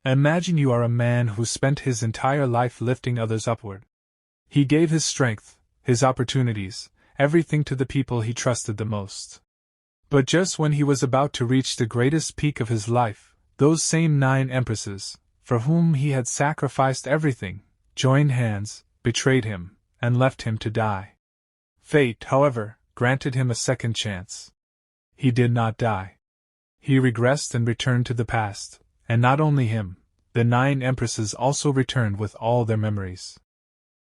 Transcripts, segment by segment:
Imagine you are a man who spent his entire life lifting others upward. He gave his strength, his opportunities, everything to the people he trusted the most. But just when he was about to reach the greatest peak of his life, those same 9 empresses, for whom he had sacrificed everything, joined hands, betrayed him, and left him to die. Fate, however, granted him a second chance. He did not die. He regressed and returned to the past, and not only him, the 9 empresses also returned with all their memories.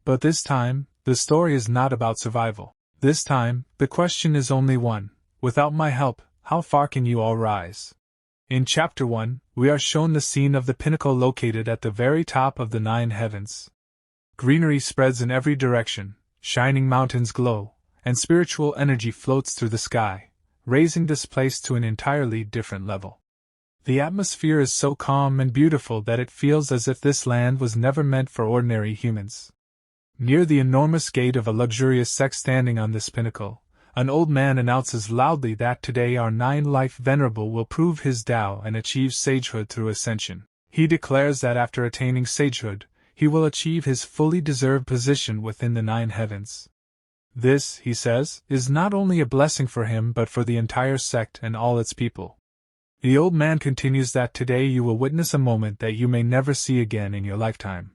But this time, the story is not about survival. This time, the question is only one: without my help, how far can you all rise? In Chapter 1, we are shown the scene of the pinnacle located at the very top of the 9 heavens. Greenery spreads in every direction, shining mountains glow, and spiritual energy floats through the sky, raising this place to an entirely different level. The atmosphere is so calm and beautiful that it feels as if this land was never meant for ordinary humans. Near the enormous gate of a luxurious sect standing on this pinnacle, an old man announces loudly that today our Nine-Lives Venerable will prove his Tao and achieve sagehood through Ascension. He declares that after attaining sagehood, he will achieve his fully deserved position within the 9 heavens. This, he says, is not only a blessing for him but for the entire sect and all its people. The old man continues that today you will witness a moment that you may never see again in your lifetime.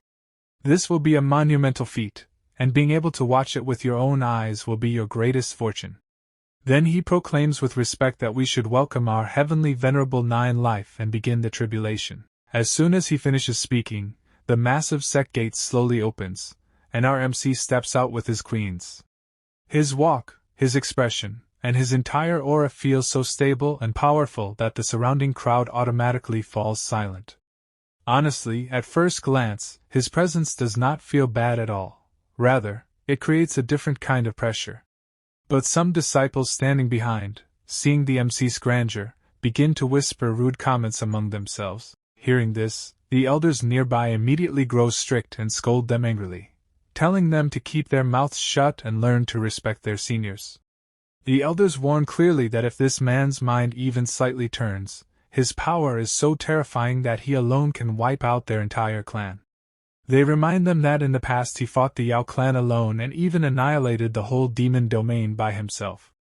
This will be a monumental feat, and being able to watch it with your own eyes will be your greatest fortune. Then he proclaims with respect that we should welcome our heavenly venerable 9-life and begin the tribulation. As soon as he finishes speaking, the massive sect gate slowly opens, and our MC steps out with his queens. His walk, his expression, and his entire aura feels so stable and powerful that the surrounding crowd automatically falls silent. Honestly, at first glance, his presence does not feel bad at all. Rather, it creates a different kind of pressure. But some disciples standing behind, seeing the MC's grandeur, begin to whisper rude comments among themselves. Hearing this, the elders nearby immediately grow strict and scold them angrily, telling them to keep their mouths shut and learn to respect their seniors. The elders warn clearly that if this man's mind even slightly turns, his power is so terrifying that he alone can wipe out their entire clan. They remind them that in the past he fought the Yao clan alone and even annihilated the whole demon domain by himself.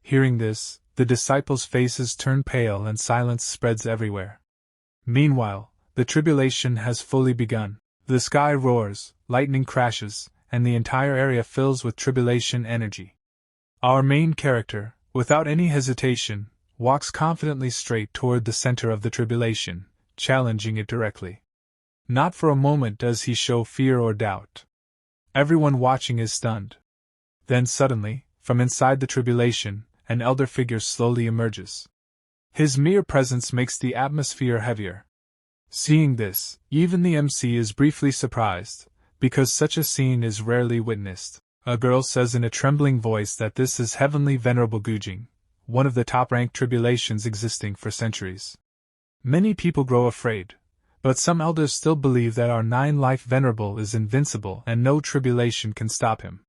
Hearing this, the disciples' faces turn pale and silence spreads everywhere. Meanwhile, the tribulation has fully begun. The sky roars, lightning crashes, and the entire area fills with tribulation energy. Our main character, without any hesitation, walks confidently straight toward the center of the tribulation, challenging it directly. Not for a moment does he show fear or doubt. Everyone watching is stunned. Then suddenly, from inside the tribulation, an elder figure slowly emerges. His mere presence makes the atmosphere heavier. Seeing this, even the MC is briefly surprised, because such a scene is rarely witnessed. A girl says in a trembling voice that this is Heavenly Venerable Gujing, one of the top-ranked tribulations existing for centuries. Many people grow afraid, but some elders still believe that our Nine-Lives Venerable is invincible and no tribulation can stop him.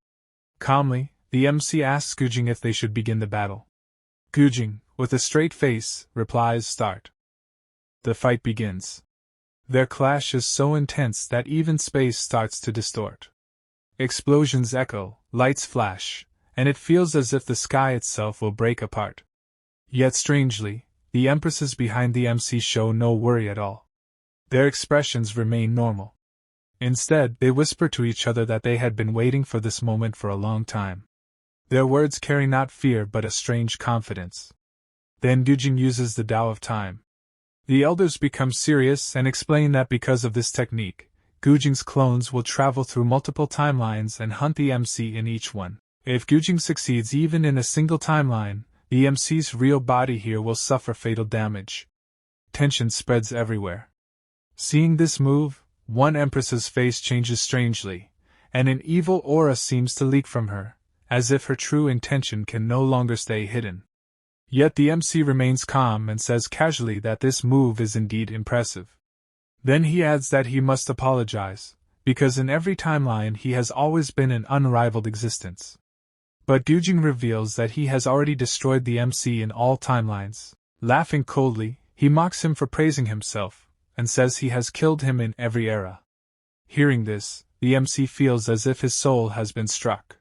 Calmly, the MC asks Gujing if they should begin the battle. Gujing, with a straight face, replies, "Start." The fight begins. Their clash is so intense that even space starts to distort. Explosions echo, lights flash, and it feels as if the sky itself will break apart. Yet strangely, the empresses behind the MC show no worry at all. Their expressions remain normal. Instead, they whisper to each other that they had been waiting for this moment for a long time. Their words carry not fear but a strange confidence. Then Gujing uses the Tao of Time. The elders become serious and explain that because of this technique, Gujing's clones will travel through multiple timelines and hunt the MC in each one. If Gujing succeeds even in a single timeline, the MC's real body here will suffer fatal damage. Tension spreads everywhere. Seeing this move, one Empress's face changes strangely, and an evil aura seems to leak from her, as if her true intention can no longer stay hidden. Yet the MC remains calm and says casually that this move is indeed impressive. Then he adds that he must apologize, because in every timeline he has always been an unrivaled existence. But Gujing reveals that he has already destroyed the MC in all timelines. Laughing coldly, he mocks him for praising himself, and says he has killed him in every era. Hearing this, the MC feels as if his soul has been struck.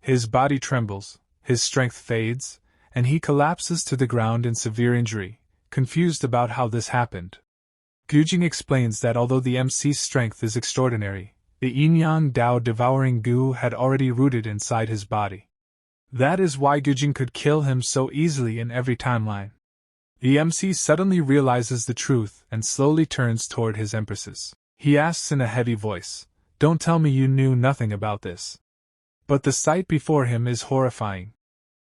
His body trembles, his strength fades, and he collapses to the ground in severe injury, confused about how this happened. Gujing explains that although the MC's strength is extraordinary, the yin-yang Dao devouring goo had already rooted inside his body. That is why Gujing could kill him so easily in every timeline. The MC suddenly realizes the truth and slowly turns toward his empresses. He asks in a heavy voice, "Don't tell me you knew nothing about this." But the sight before him is horrifying.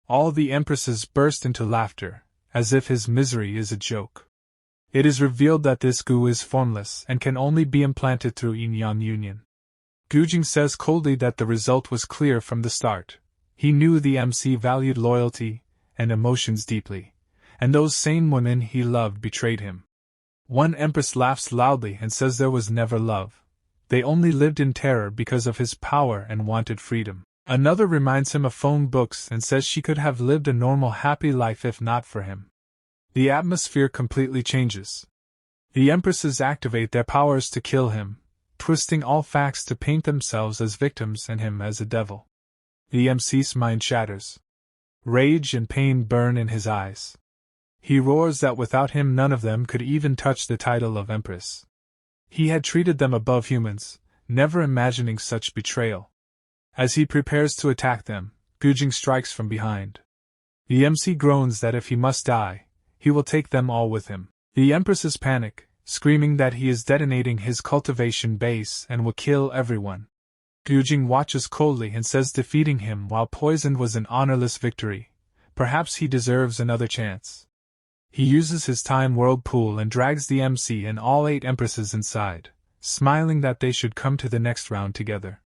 All the empresses burst into laughter, as if his misery is a joke. It is revealed that this goo is formless and can only be implanted through yin-yang union. Gujing says coldly that the result was clear from the start. He knew the MC valued loyalty and emotions deeply, and those same women he loved betrayed him. One empress laughs loudly and says there was never love. They only lived in terror because of his power and wanted freedom. Another reminds him of phone books and says she could have lived a normal happy life if not for him. The atmosphere completely changes. The empresses activate their powers to kill him, twisting all facts to paint themselves as victims and him as a devil. The MC's mind shatters. Rage and pain burn in his eyes. He roars that without him none of them could even touch the title of empress. He had treated them above humans, never imagining such betrayal. As he prepares to attack them, Gujing strikes from behind. The MC groans that if he must die, he will take them all with him. The empresses panic, screaming that he is detonating his cultivation base and will kill everyone. Gujing watches coldly and says defeating him while poisoned was an honorless victory. Perhaps he deserves another chance. He uses his time whirlpool and drags the MC and all 8 empresses inside, smiling that they should come to the next round together.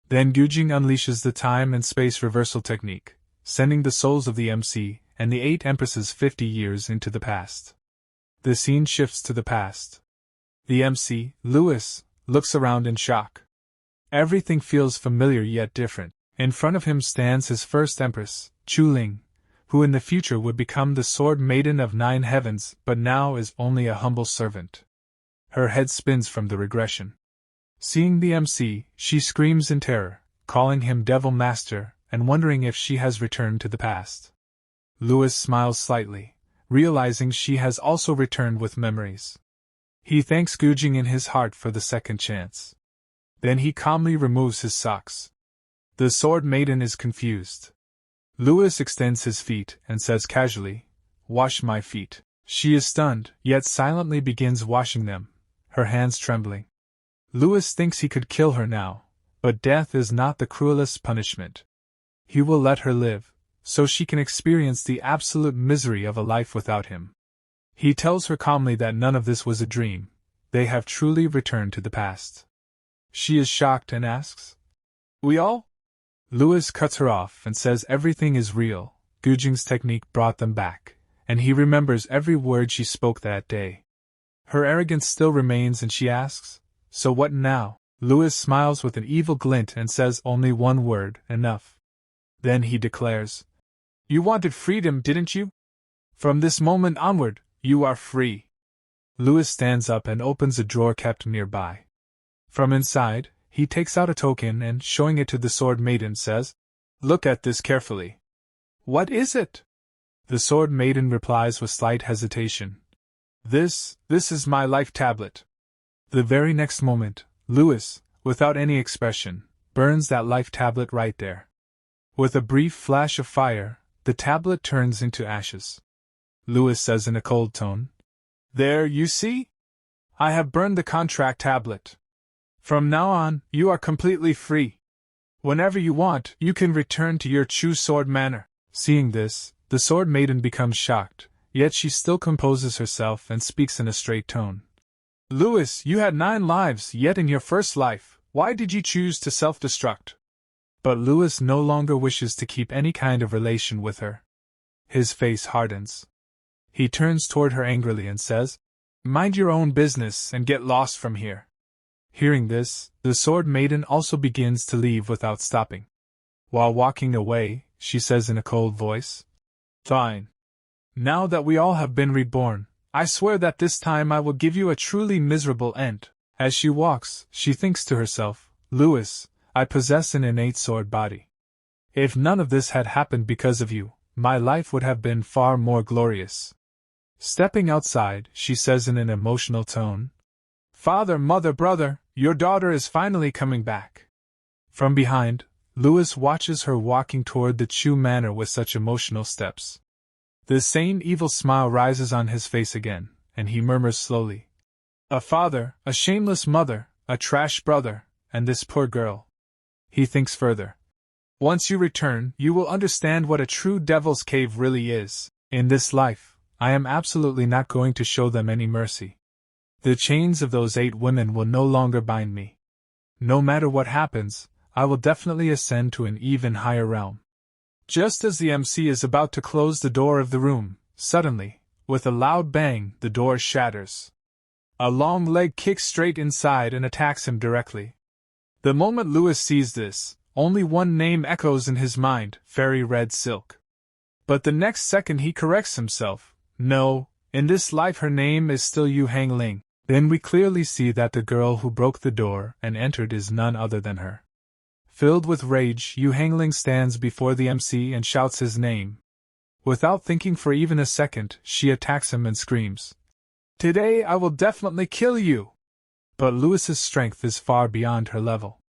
Then Gujing unleashes the time and space reversal technique, sending the souls of the MC and the 8 empresses 50 years into the past. The scene shifts to the past. The MC, Louis, looks around in shock. Everything feels familiar yet different. In front of him stands his first empress, Chu Ling, who in the future would become the Sword Maiden of 9 heavens but now is only a humble servant. Her head spins from the regression. Seeing the MC, she screams in terror, calling him Devil Master and wondering if she has returned to the past. Louis smiles slightly, realizing she has also returned with memories. He thanks Gujing in his heart for the second chance. Then he calmly removes his socks. The Sword Maiden is confused. Louis extends his feet and says casually, "Wash my feet." She is stunned, yet silently begins washing them, her hands trembling. Louis thinks he could kill her now, but death is not the cruelest punishment. He will let her live, so she can experience the absolute misery of a life without him. He tells her calmly that none of this was a dream, they have truly returned to the past. She is shocked and asks, "We all?" Louis cuts her off and says everything is real. Gujing's technique brought them back, and he remembers every word she spoke that day. Her arrogance still remains and she asks, "So what now?" Louis smiles with an evil glint and says only one word, "Enough." Then he declares, "You wanted freedom, didn't you? From this moment onward, you are free." Louis stands up and opens a drawer kept nearby. From inside, he takes out a token and, showing it to the Sword Maiden, says, "Look at this carefully." "What is it?" The Sword Maiden replies with slight hesitation. This is my life tablet." The very next moment, Louis, without any expression, burns that life tablet right there. With a brief flash of fire, the tablet turns into ashes. Louis says in a cold tone, "There, you see? I have burned the contract tablet. From now on, you are completely free. Whenever you want, you can return to your Chu Sword Manor." Seeing this, the Sword Maiden becomes shocked, yet she still composes herself and speaks in a straight tone. "Louis, you had 9 lives, yet in your first life, why did you choose to self-destruct?" But Louis no longer wishes to keep any kind of relation with her. His face hardens. He turns toward her angrily and says, "Mind your own business and get lost from here." Hearing this, the Sword Maiden also begins to leave without stopping. While walking away, she says in a cold voice, "Fine. Now that we all have been reborn, I swear that this time I will give you a truly miserable end. As she walks, she thinks to herself, Louis, I possess an innate sword body. If none of this had happened because of you, my life would have been far more glorious. Stepping outside, she says in an emotional tone, Father, mother, brother, your daughter is finally coming back. From behind, Louis watches her walking toward the Chu manor with such emotional steps. The same evil smile rises on his face again, and he murmurs slowly, A father, a shameless mother, a trash brother, and this poor girl. He thinks further. Once you return, you will understand what a true devil's cave really is. In this life, I am absolutely not going to show them any mercy. The chains of those 8 women will no longer bind me. No matter what happens, I will definitely ascend to an even higher realm. Just as the MC is about to close the door of the room, suddenly, with a loud bang, the door shatters. A long leg kicks straight inside and attacks him directly. The moment Louis sees this, only one name echoes in his mind, Fairy Red Silk. But the next second he corrects himself. No, in this life her name is still Hong Ling. Then we clearly see that the girl who broke the door and entered is none other than her. Filled with rage, Hong Ling stands before the MC and shouts his name. Without thinking for even a second, she attacks him and screams, Today I will definitely kill you! But Louis's strength is far beyond her level.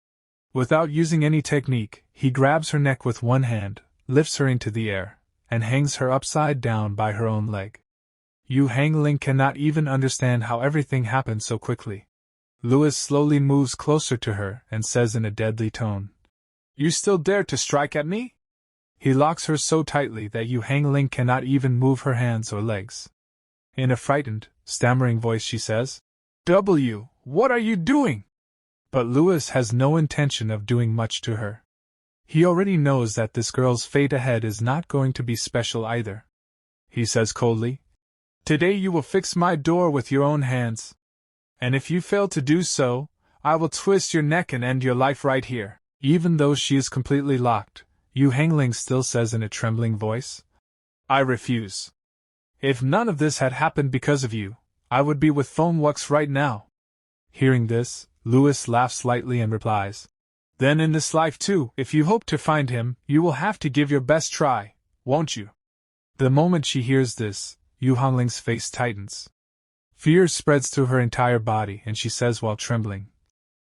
Without using any technique, he grabs her neck with one hand, lifts her into the air, and hangs her upside down by her own leg. Hong Ling cannot even understand how everything happened so quickly. Louis slowly moves closer to her and says in a deadly tone, You still dare to strike at me? He locks her so tightly that Hong Ling cannot even move her hands or legs. In a frightened, stammering voice she says, W, what are you doing? But Louis has no intention of doing much to her. He already knows that this girl's fate ahead is not going to be special either. He says coldly, Today you will fix my door with your own hands. And if you fail to do so, I will twist your neck and end your life right here. Even though she is completely locked, Hong Ling still says in a trembling voice, I refuse. If none of this had happened because of you, I would be with Foam Wux right now. Hearing this, Louis laughs lightly and replies, Then in this life too, if you hope to find him, you will have to give your best try, won't you? The moment she hears this, Hong Ling's face tightens. Fear spreads through her entire body and she says while trembling,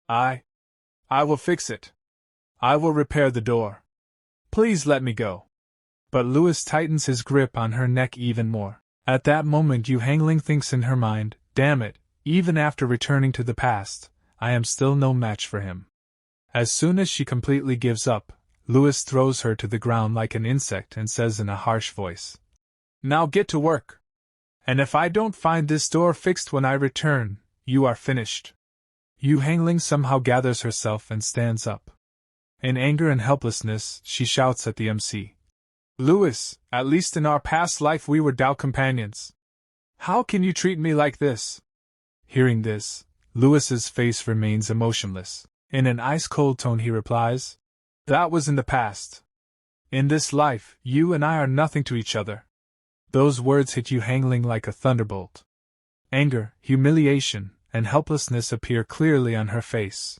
I will fix it. I will repair the door. Please let me go. But Louis tightens his grip on her neck even more. At that moment Hong Ling thinks in her mind, Damn it, even after returning to the past, I am still no match for him. As soon as she completely gives up, Louis throws her to the ground like an insect and says in a harsh voice, Now get to work. And if I don't find this door fixed when I return, you are finished. Hong Ling somehow gathers herself and stands up. In anger and helplessness, she shouts at the MC, Louis, at least in our past life we were Tao companions. How can you treat me like this? Hearing this, Louis's face remains emotionless. In an ice-cold tone he replies, That was in the past. In this life, you and I are nothing to each other. Those words hit Hong Ling like a thunderbolt. Anger, humiliation, and helplessness appear clearly on her face.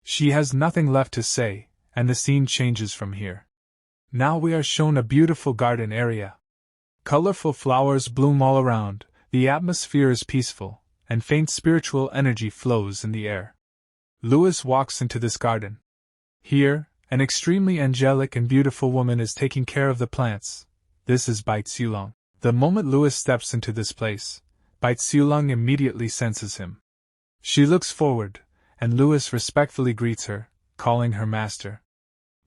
She has nothing left to say, and the scene changes from here. Now we are shown a beautiful garden area. Colorful flowers bloom all around, the atmosphere is peaceful, and faint spiritual energy flows in the air. Louis walks into this garden. Here, an extremely angelic and beautiful woman is taking care of the plants. This is Bai Xiulong. The moment Louis steps into this place, Bai Xiulong immediately senses him. She looks forward, and Louis respectfully greets her, calling her master.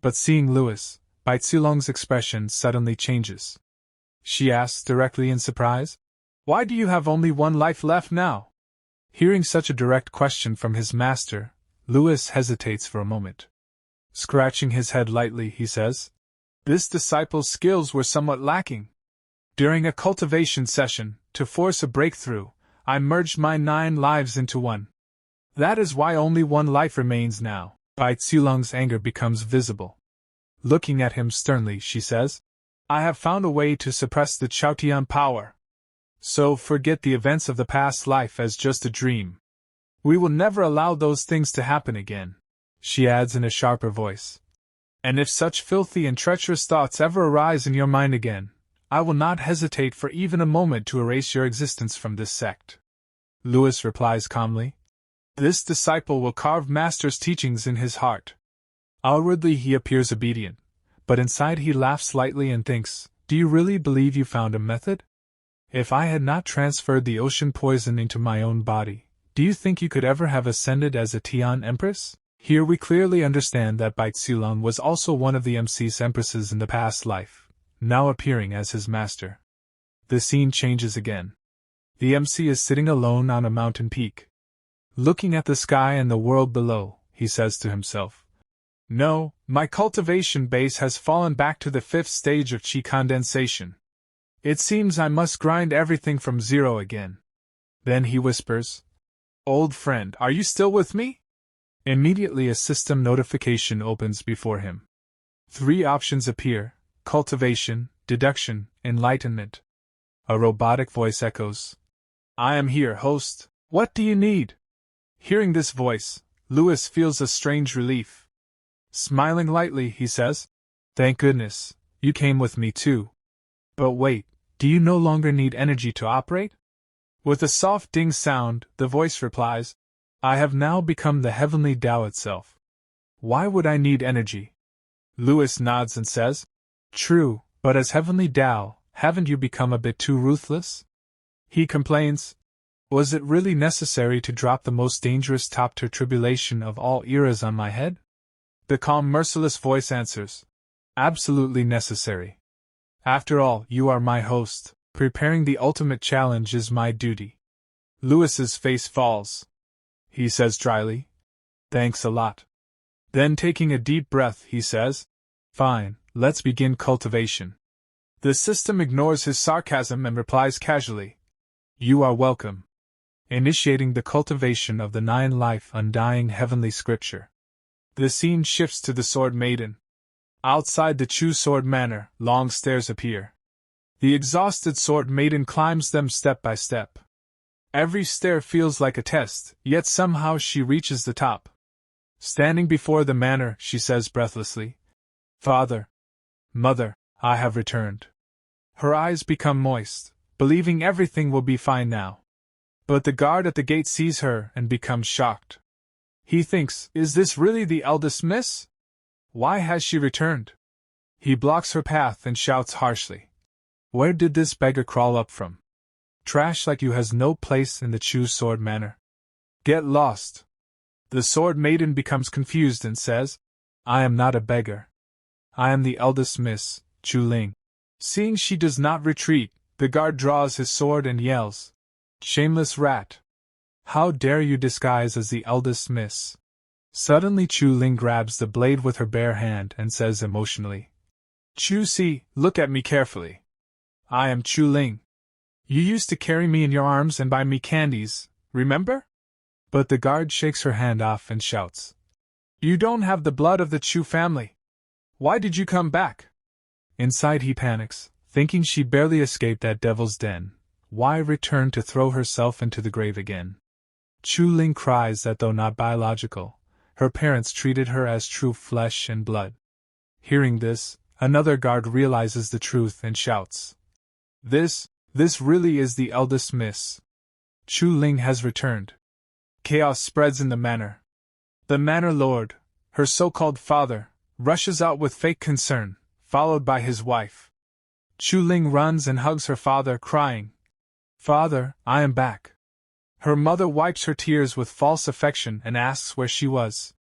But seeing Louis, Bai Xiulong's expression suddenly changes. She asks directly in surprise, Why do you have only one life left now? Hearing such a direct question from his master, Louis hesitates for a moment. Scratching his head lightly, he says, This disciple's skills were somewhat lacking. During a cultivation session, to force a breakthrough, I merged my 9 lives into one. That is why only one life remains now. Bai Xiulong's anger becomes visible. Looking at him sternly, she says, I have found a way to suppress the Chaotian power. So forget the events of the past life as just a dream. We will never allow those things to happen again, she adds in a sharper voice. And if such filthy and treacherous thoughts ever arise in your mind again, I will not hesitate for even a moment to erase your existence from this sect. Louis replies calmly. This disciple will carve Master's teachings in his heart. Outwardly he appears obedient, but inside he laughs lightly and thinks, do you really believe you found a method? If I had not transferred the ocean poison into my own body, do you think you could ever have ascended as a Tian Empress? Here we clearly understand that Bai Xilan was also one of the MC's Empresses in the past life, now appearing as his master. The scene changes again. The MC is sitting alone on a mountain peak. Looking at the sky and the world below, he says to himself, no, my cultivation base has fallen back to the 5th stage of chi condensation. It seems I must grind everything from zero again. Then he whispers, old friend, are you still with me? Immediately a system notification opens before him. 3 options appear: cultivation, deduction, enlightenment. A robotic voice echoes, I am here, host. What do you need? Hearing this voice, Louis feels a strange relief. Smiling lightly, he says, thank goodness, you came with me too. But wait, do you no longer need energy to operate? With a soft ding sound, the voice replies, I have now become the heavenly Tao itself. Why would I need energy? Louis nods and says, true, but as heavenly Tao, haven't you become a bit too ruthless? He complains, was it really necessary to drop the most dangerous top-tier tribulation of all eras on my head? The calm, merciless voice answers, absolutely necessary. After all, you are my host. Preparing the ultimate challenge is my duty. Louis's face falls. He says dryly, thanks a lot. Then taking a deep breath, he says, fine, let's begin cultivation. The system ignores his sarcasm and replies casually, you are welcome. Initiating the cultivation of the 9-life undying heavenly scripture. The scene shifts to the Sword Maiden. Outside the Chu Sword Manor, long stairs appear. The exhausted Sword Maiden climbs them step by step. Every stair feels like a test, yet somehow she reaches the top. Standing before the manor, she says breathlessly, Father, Mother, I have returned. Her eyes become moist, believing everything will be fine now. But the guard at the gate sees her and becomes shocked. He thinks, is this really the eldest miss? Why has she returned? He blocks her path and shouts harshly, where did this beggar crawl up from? Trash like you has no place in the Chu Sword Manor. Get lost. The Sword Maiden becomes confused and says, I am not a beggar. I am the eldest Miss, Chu Ling. Seeing she does not retreat, the guard draws his sword and yells, shameless rat. How dare you disguise as the eldest Miss? Suddenly Chu Ling grabs the blade with her bare hand and says emotionally, Chu Si, look at me carefully. I am Chu Ling. You used to carry me in your arms and buy me candies, remember? But the guard shakes her hand off and shouts, you don't have the blood of the Chu family. Why did you come back? Inside he panics, thinking she barely escaped that devil's den. Why return to throw herself into the grave again? Chu Ling cries that though not biological, her parents treated her as true flesh and blood. Hearing this, another guard realizes the truth and shouts, This really is the eldest Miss. Chu Ling has returned. Chaos spreads in the manor. The manor lord, her so-called father, rushes out with fake concern, followed by his wife. Chu Ling runs and hugs her father, crying, Father, I am back. Her mother wipes her tears with false affection and asks where she was.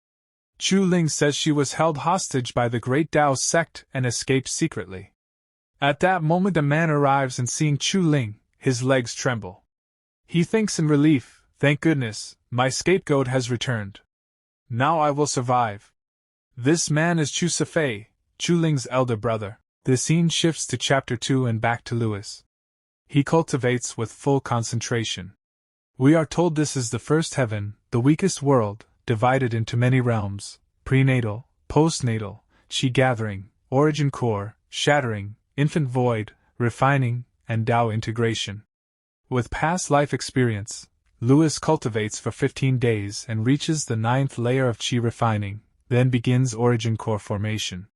Chu Ling says she was held hostage by the Great Tao sect and escaped secretly. At that moment a man arrives and seeing Chu Ling, his legs tremble. He thinks in relief, thank goodness, my scapegoat has returned. Now I will survive. This man is Chu Sifei, Chu Ling's elder brother. The scene shifts to chapter 2 and back to Louis. He cultivates with full concentration. We are told this is the first heaven, the weakest world, divided into many realms: prenatal, postnatal, chi gathering, origin core, shattering, infant void, refining, and Tao integration. With past life experience, Lewis cultivates for 15 days and reaches the 9th layer of chi refining, then begins origin core formation.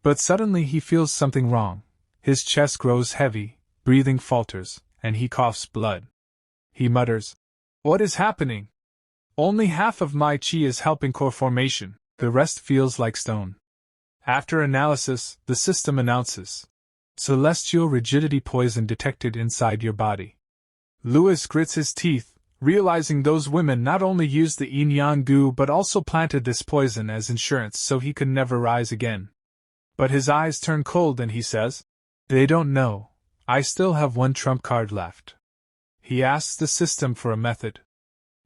But suddenly he feels something wrong. His chest grows heavy, breathing falters, and he coughs blood. He mutters, "What is happening? Only half of my chi is helping core formation, the rest feels like stone." After analysis, the system announces, "Celestial rigidity poison detected inside your body." Lewis grits his teeth, realizing those women not only used the yin-yang goo but also planted this poison as insurance so he could never rise again. But his eyes turn cold and he says, "They don't know. I still have one trump card left." He asks the system for a method.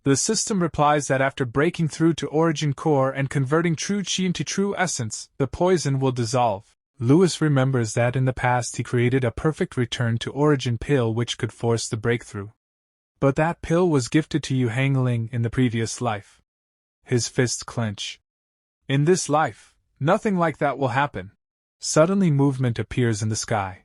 The system replies that after breaking through to origin core and converting true chi into true essence, the poison will dissolve. Lewis remembers that in the past he created a perfect return to origin pill which could force the breakthrough. But that pill was gifted to Hong Ling in the previous life. His fists clench. In this life, nothing like that will happen. Suddenly movement appears in the sky.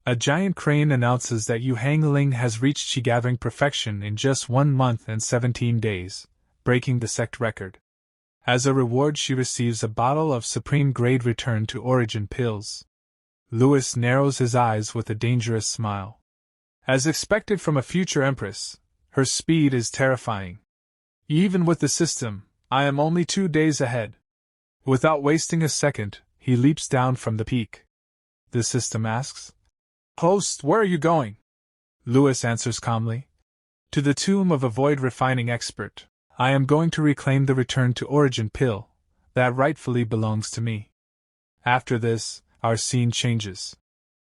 A giant crane announces that Hong Ling has reached chi-gathering perfection in just 1 month and 17 days, breaking the sect record. As a reward she receives a bottle of supreme-grade return to origin pills. Lewis narrows his eyes with a dangerous smile. As expected from a future empress, her speed is terrifying. Even with the system, I am only 2 days ahead. Without wasting a second, he leaps down from the peak. The system asks, "Host, where are you going?" Lewis answers calmly, "To the tomb of a void refining expert. I am going to reclaim the return to origin pill, that rightfully belongs to me." After this, our scene changes.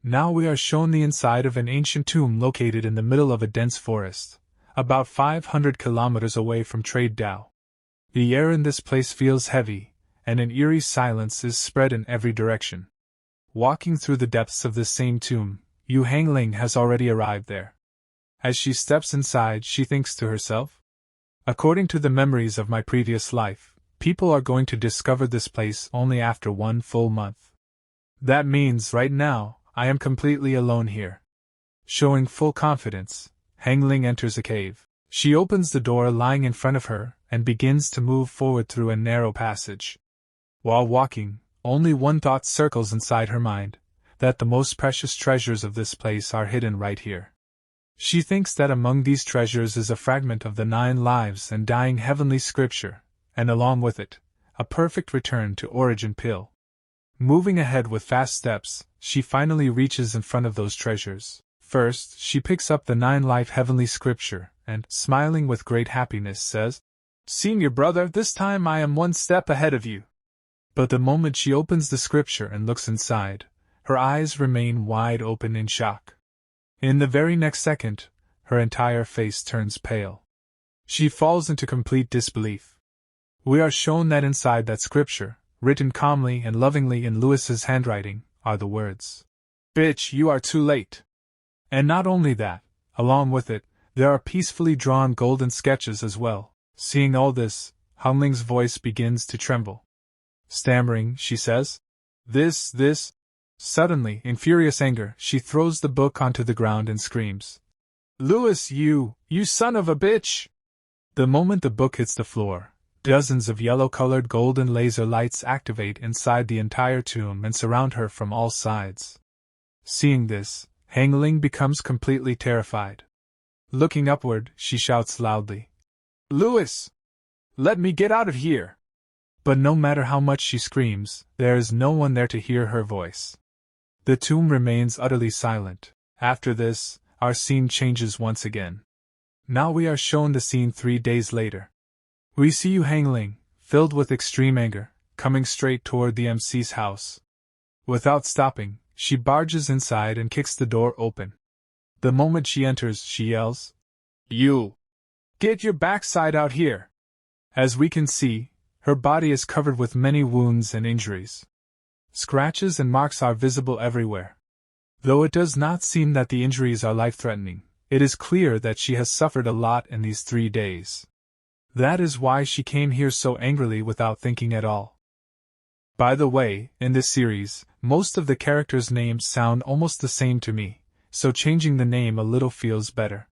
Now we are shown the inside of an ancient tomb located in the middle of a dense forest, about 500 kilometers away from Trade Dao. The air in this place feels heavy, and an eerie silence is spread in every direction. Walking through the depths of this same tomb, Hong Ling has already arrived there. As she steps inside, she thinks to herself, "According to the memories of my previous life, people are going to discover this place only after 1 full month. That means, right now, I am completely alone here." Showing full confidence, Hong Ling enters a cave. She opens the door lying in front of her and begins to move forward through a narrow passage. While walking, only one thought circles inside her mind, that the most precious treasures of this place are hidden right here. She thinks that among these treasures is a fragment of the 9 lives and dying heavenly scripture, and along with it, a perfect return to origin pill. Moving ahead with fast steps, she finally reaches in front of those treasures. First, she picks up the 9-life heavenly scripture and, smiling with great happiness, says, "Senior brother, this time I am 1 step ahead of you." But the moment she opens the scripture and looks inside, her eyes remain wide open in shock. In the very next second, her entire face turns pale. She falls into complete disbelief. We are shown that inside that scripture, written calmly and lovingly in Lewis's handwriting, are the words, "Bitch, you are too late." And not only that, along with it, there are peacefully drawn golden sketches as well. Seeing all this, Hong Ling's voice begins to tremble. Stammering, she says, This. Suddenly, in furious anger, she throws the book onto the ground and screams, "Lewis, you son of a bitch!" The moment the book hits the floor, dozens of yellow-colored golden laser lights activate inside the entire tomb and surround her from all sides. Seeing this, Hong Ling becomes completely terrified. Looking upward, she shouts loudly, "Lewis! Let me get out of here!" But no matter how much she screams, there is no one there to hear her voice. The tomb remains utterly silent. After this, our scene changes once again. Now we are shown the scene 3 days later. We see Hong Ling, filled with extreme anger, coming straight toward the MC's house. Without stopping, she barges inside and kicks the door open. The moment she enters, she yells, "You! Get your backside out here!" As we can see, her body is covered with many wounds and injuries. Scratches and marks are visible everywhere. Though it does not seem that the injuries are life-threatening, it is clear that she has suffered a lot in these 3 days. That is why she came here so angrily without thinking at all. By the way, in this series, most of the characters' names sound almost the same to me, so changing the name a little feels better.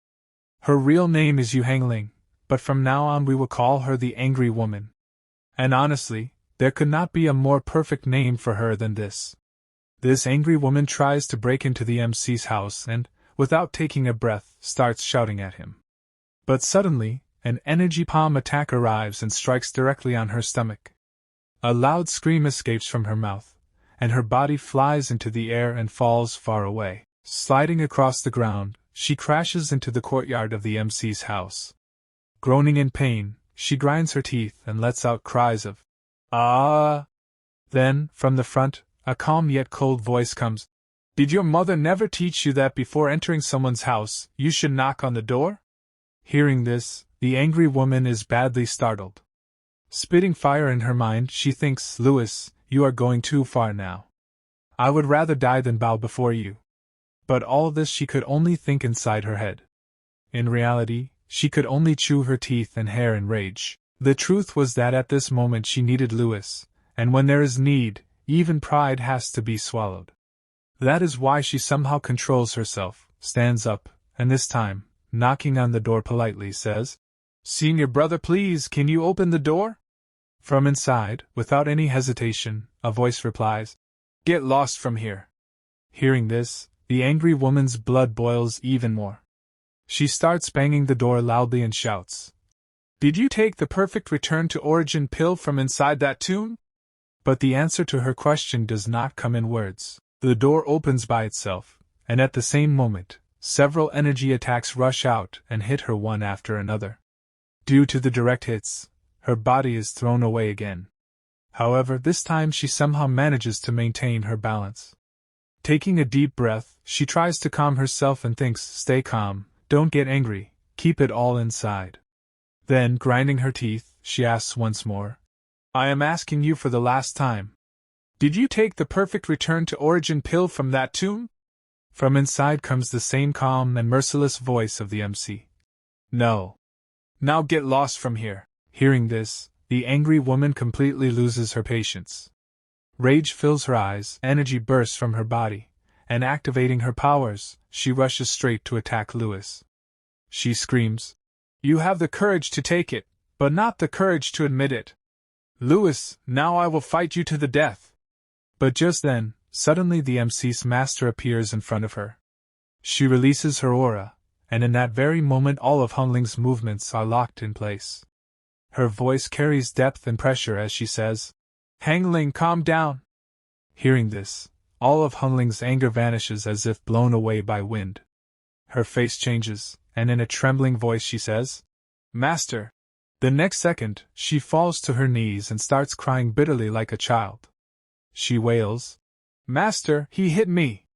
Her real name is Hong Ling, but from now on we will call her the Angry Woman. And honestly, there could not be a more perfect name for her than this. This angry woman tries to break into the MC's house and, without taking a breath, starts shouting at him. But suddenly, an energy palm attack arrives and strikes directly on her stomach. A loud scream escapes from her mouth, and her body flies into the air and falls far away. Sliding across the ground, she crashes into the courtyard of the MC's house. Groaning in pain, she grinds her teeth and lets out cries of, "Ah!" Then, from the front, a calm yet cold voice comes. "Did your mother never teach you that before entering someone's house, you should knock on the door?" Hearing this, the angry woman is badly startled. Spitting fire in her mind, she thinks, "Louis, you are going too far now. I would rather die than bow before you." But all this she could only think inside her head. In reality, she could only chew her teeth and hair in rage. The truth was that at this moment she needed Louis, and when there is need, even pride has to be swallowed. That is why she somehow controls herself, stands up, and this time, knocking on the door politely, says, "Senior brother, please, can you open the door?" From inside, without any hesitation, a voice replies, "Get lost from here." Hearing this, the angry woman's blood boils even more. She starts banging the door loudly and shouts, "Did you take the perfect return to origin pill from inside that tomb?" But the answer to her question does not come in words. The door opens by itself, and at the same moment, several energy attacks rush out and hit her one after another. Due to the direct hits, her body is thrown away again. However, this time she somehow manages to maintain her balance. Taking a deep breath, she tries to calm herself and thinks, "Stay calm, don't get angry, keep it all inside." Then, grinding her teeth, she asks once more, "I am asking you for the last time. Did you take the perfect return to origin pill from that tomb?" From inside comes the same calm and merciless voice of the MC. "No. Now get lost from here." Hearing this, the angry woman completely loses her patience. Rage fills her eyes, energy bursts from her body, and activating her powers, she rushes straight to attack Louis. She screams, "You have the courage to take it, but not the courage to admit it. Louis, now I will fight you to the death." But just then, suddenly the MC's master appears in front of her. She releases her aura, and in that very moment all of Hong Ling's movements are locked in place. Her voice carries depth and pressure as she says, "Hong Ling, calm down." Hearing this, all of Hong Ling's anger vanishes as if blown away by wind. Her face changes, and in a trembling voice she says, "Master." The next second, she falls to her knees and starts crying bitterly like a child. She wails, "Master, he hit me."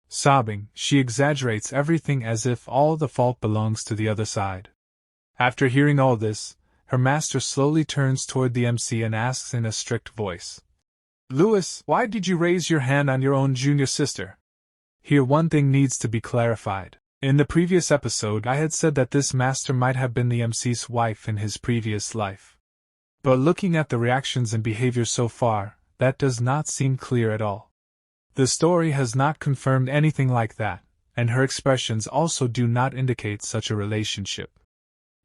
Sobbing, she exaggerates everything as if all the fault belongs to the other side. After hearing all this, her master slowly turns toward the MC and asks in a strict voice, "Louis, why did you raise your hand on your own junior sister?" Here one thing needs to be clarified. In the previous episode I had said that this master might have been the MC's wife in his previous life. But looking at the reactions and behavior so far, that does not seem clear at all. The story has not confirmed anything like that, and her expressions also do not indicate such a relationship.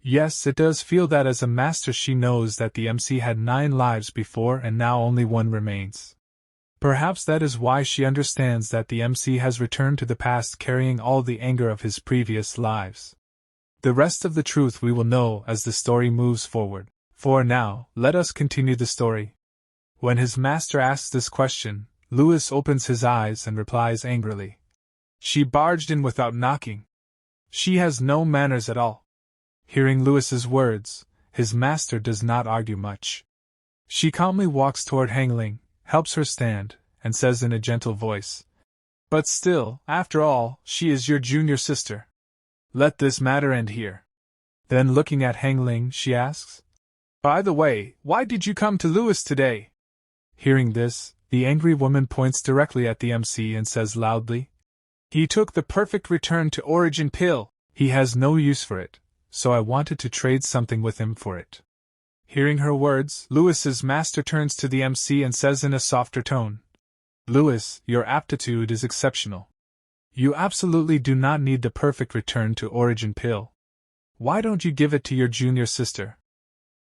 Yes, it does feel that as a master she knows that the MC had 9 lives before and now only 1 remains. Perhaps that is why she understands that the MC has returned to the past carrying all the anger of his previous lives. The rest of the truth we will know as the story moves forward. For now, let us continue the story. When his master asks this question, Louis opens his eyes and replies angrily, "She barged in without knocking. She has no manners at all." Hearing Louis's words, his master does not argue much. She calmly walks toward Hong Ling, helps her stand, and says in a gentle voice, "But still, after all, she is your junior sister. Let this matter end here." Then looking at Hong Ling, she asks, "By the way, why did you come to Louis today?" Hearing this, the angry woman points directly at the MC and says loudly, "He took the perfect return to origin pill. He has no use for it, so I wanted to trade something with him for it." Hearing her words, Louis's master turns to the MC and says in a softer tone, "Louis, your aptitude is exceptional. You absolutely do not need the perfect return to origin pill. Why don't you give it to your junior sister?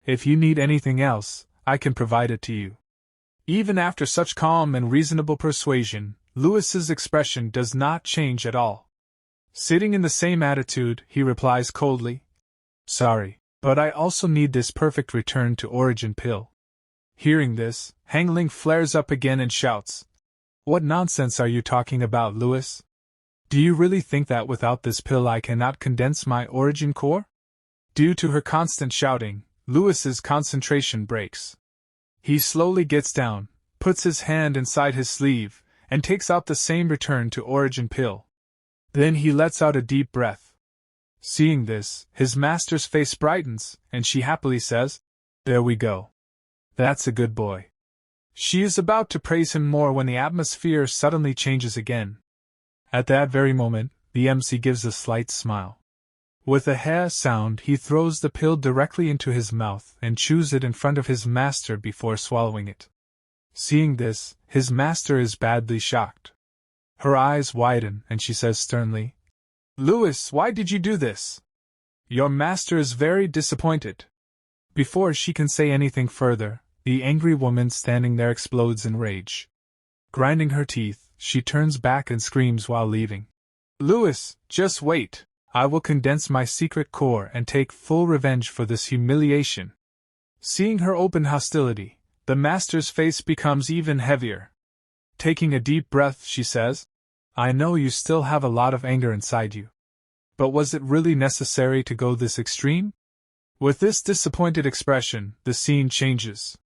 If you need anything else, I can provide it to you. Even after such calm and reasonable persuasion, Louis's expression does not change at all. Sitting in the same attitude, he replies coldly, Sorry, but I also need this perfect return to origin pill. Hearing this, Hong Ling flares up again and shouts, What nonsense are you talking about, Louis? Do you really think that without this pill I cannot condense my origin core? Due to her constant shouting, Louis's concentration breaks. He slowly gets down, puts his hand inside his sleeve, and takes out the same return to origin pill. Then he lets out a deep breath. Seeing this, his master's face brightens, and she happily says, There we go. That's a good boy. She is about to praise him more when the atmosphere suddenly changes again. At that very moment, the MC gives a slight smile. With a "heh" sound, he throws the pill directly into his mouth and chews it in front of his master before swallowing it. Seeing this, his master is badly shocked. Her eyes widen and she says sternly, Louis, why did you do this? Your master is very disappointed. Before she can say anything further, the angry woman standing there explodes in rage. Grinding her teeth, she turns back and screams while leaving. Louis, just wait. I will condense my secret core and take full revenge for this humiliation. Seeing her open hostility, the master's face becomes even heavier. Taking a deep breath, she says, I know you still have a lot of anger inside you. But was it really necessary to go this extreme? With this disappointed expression, the scene changes.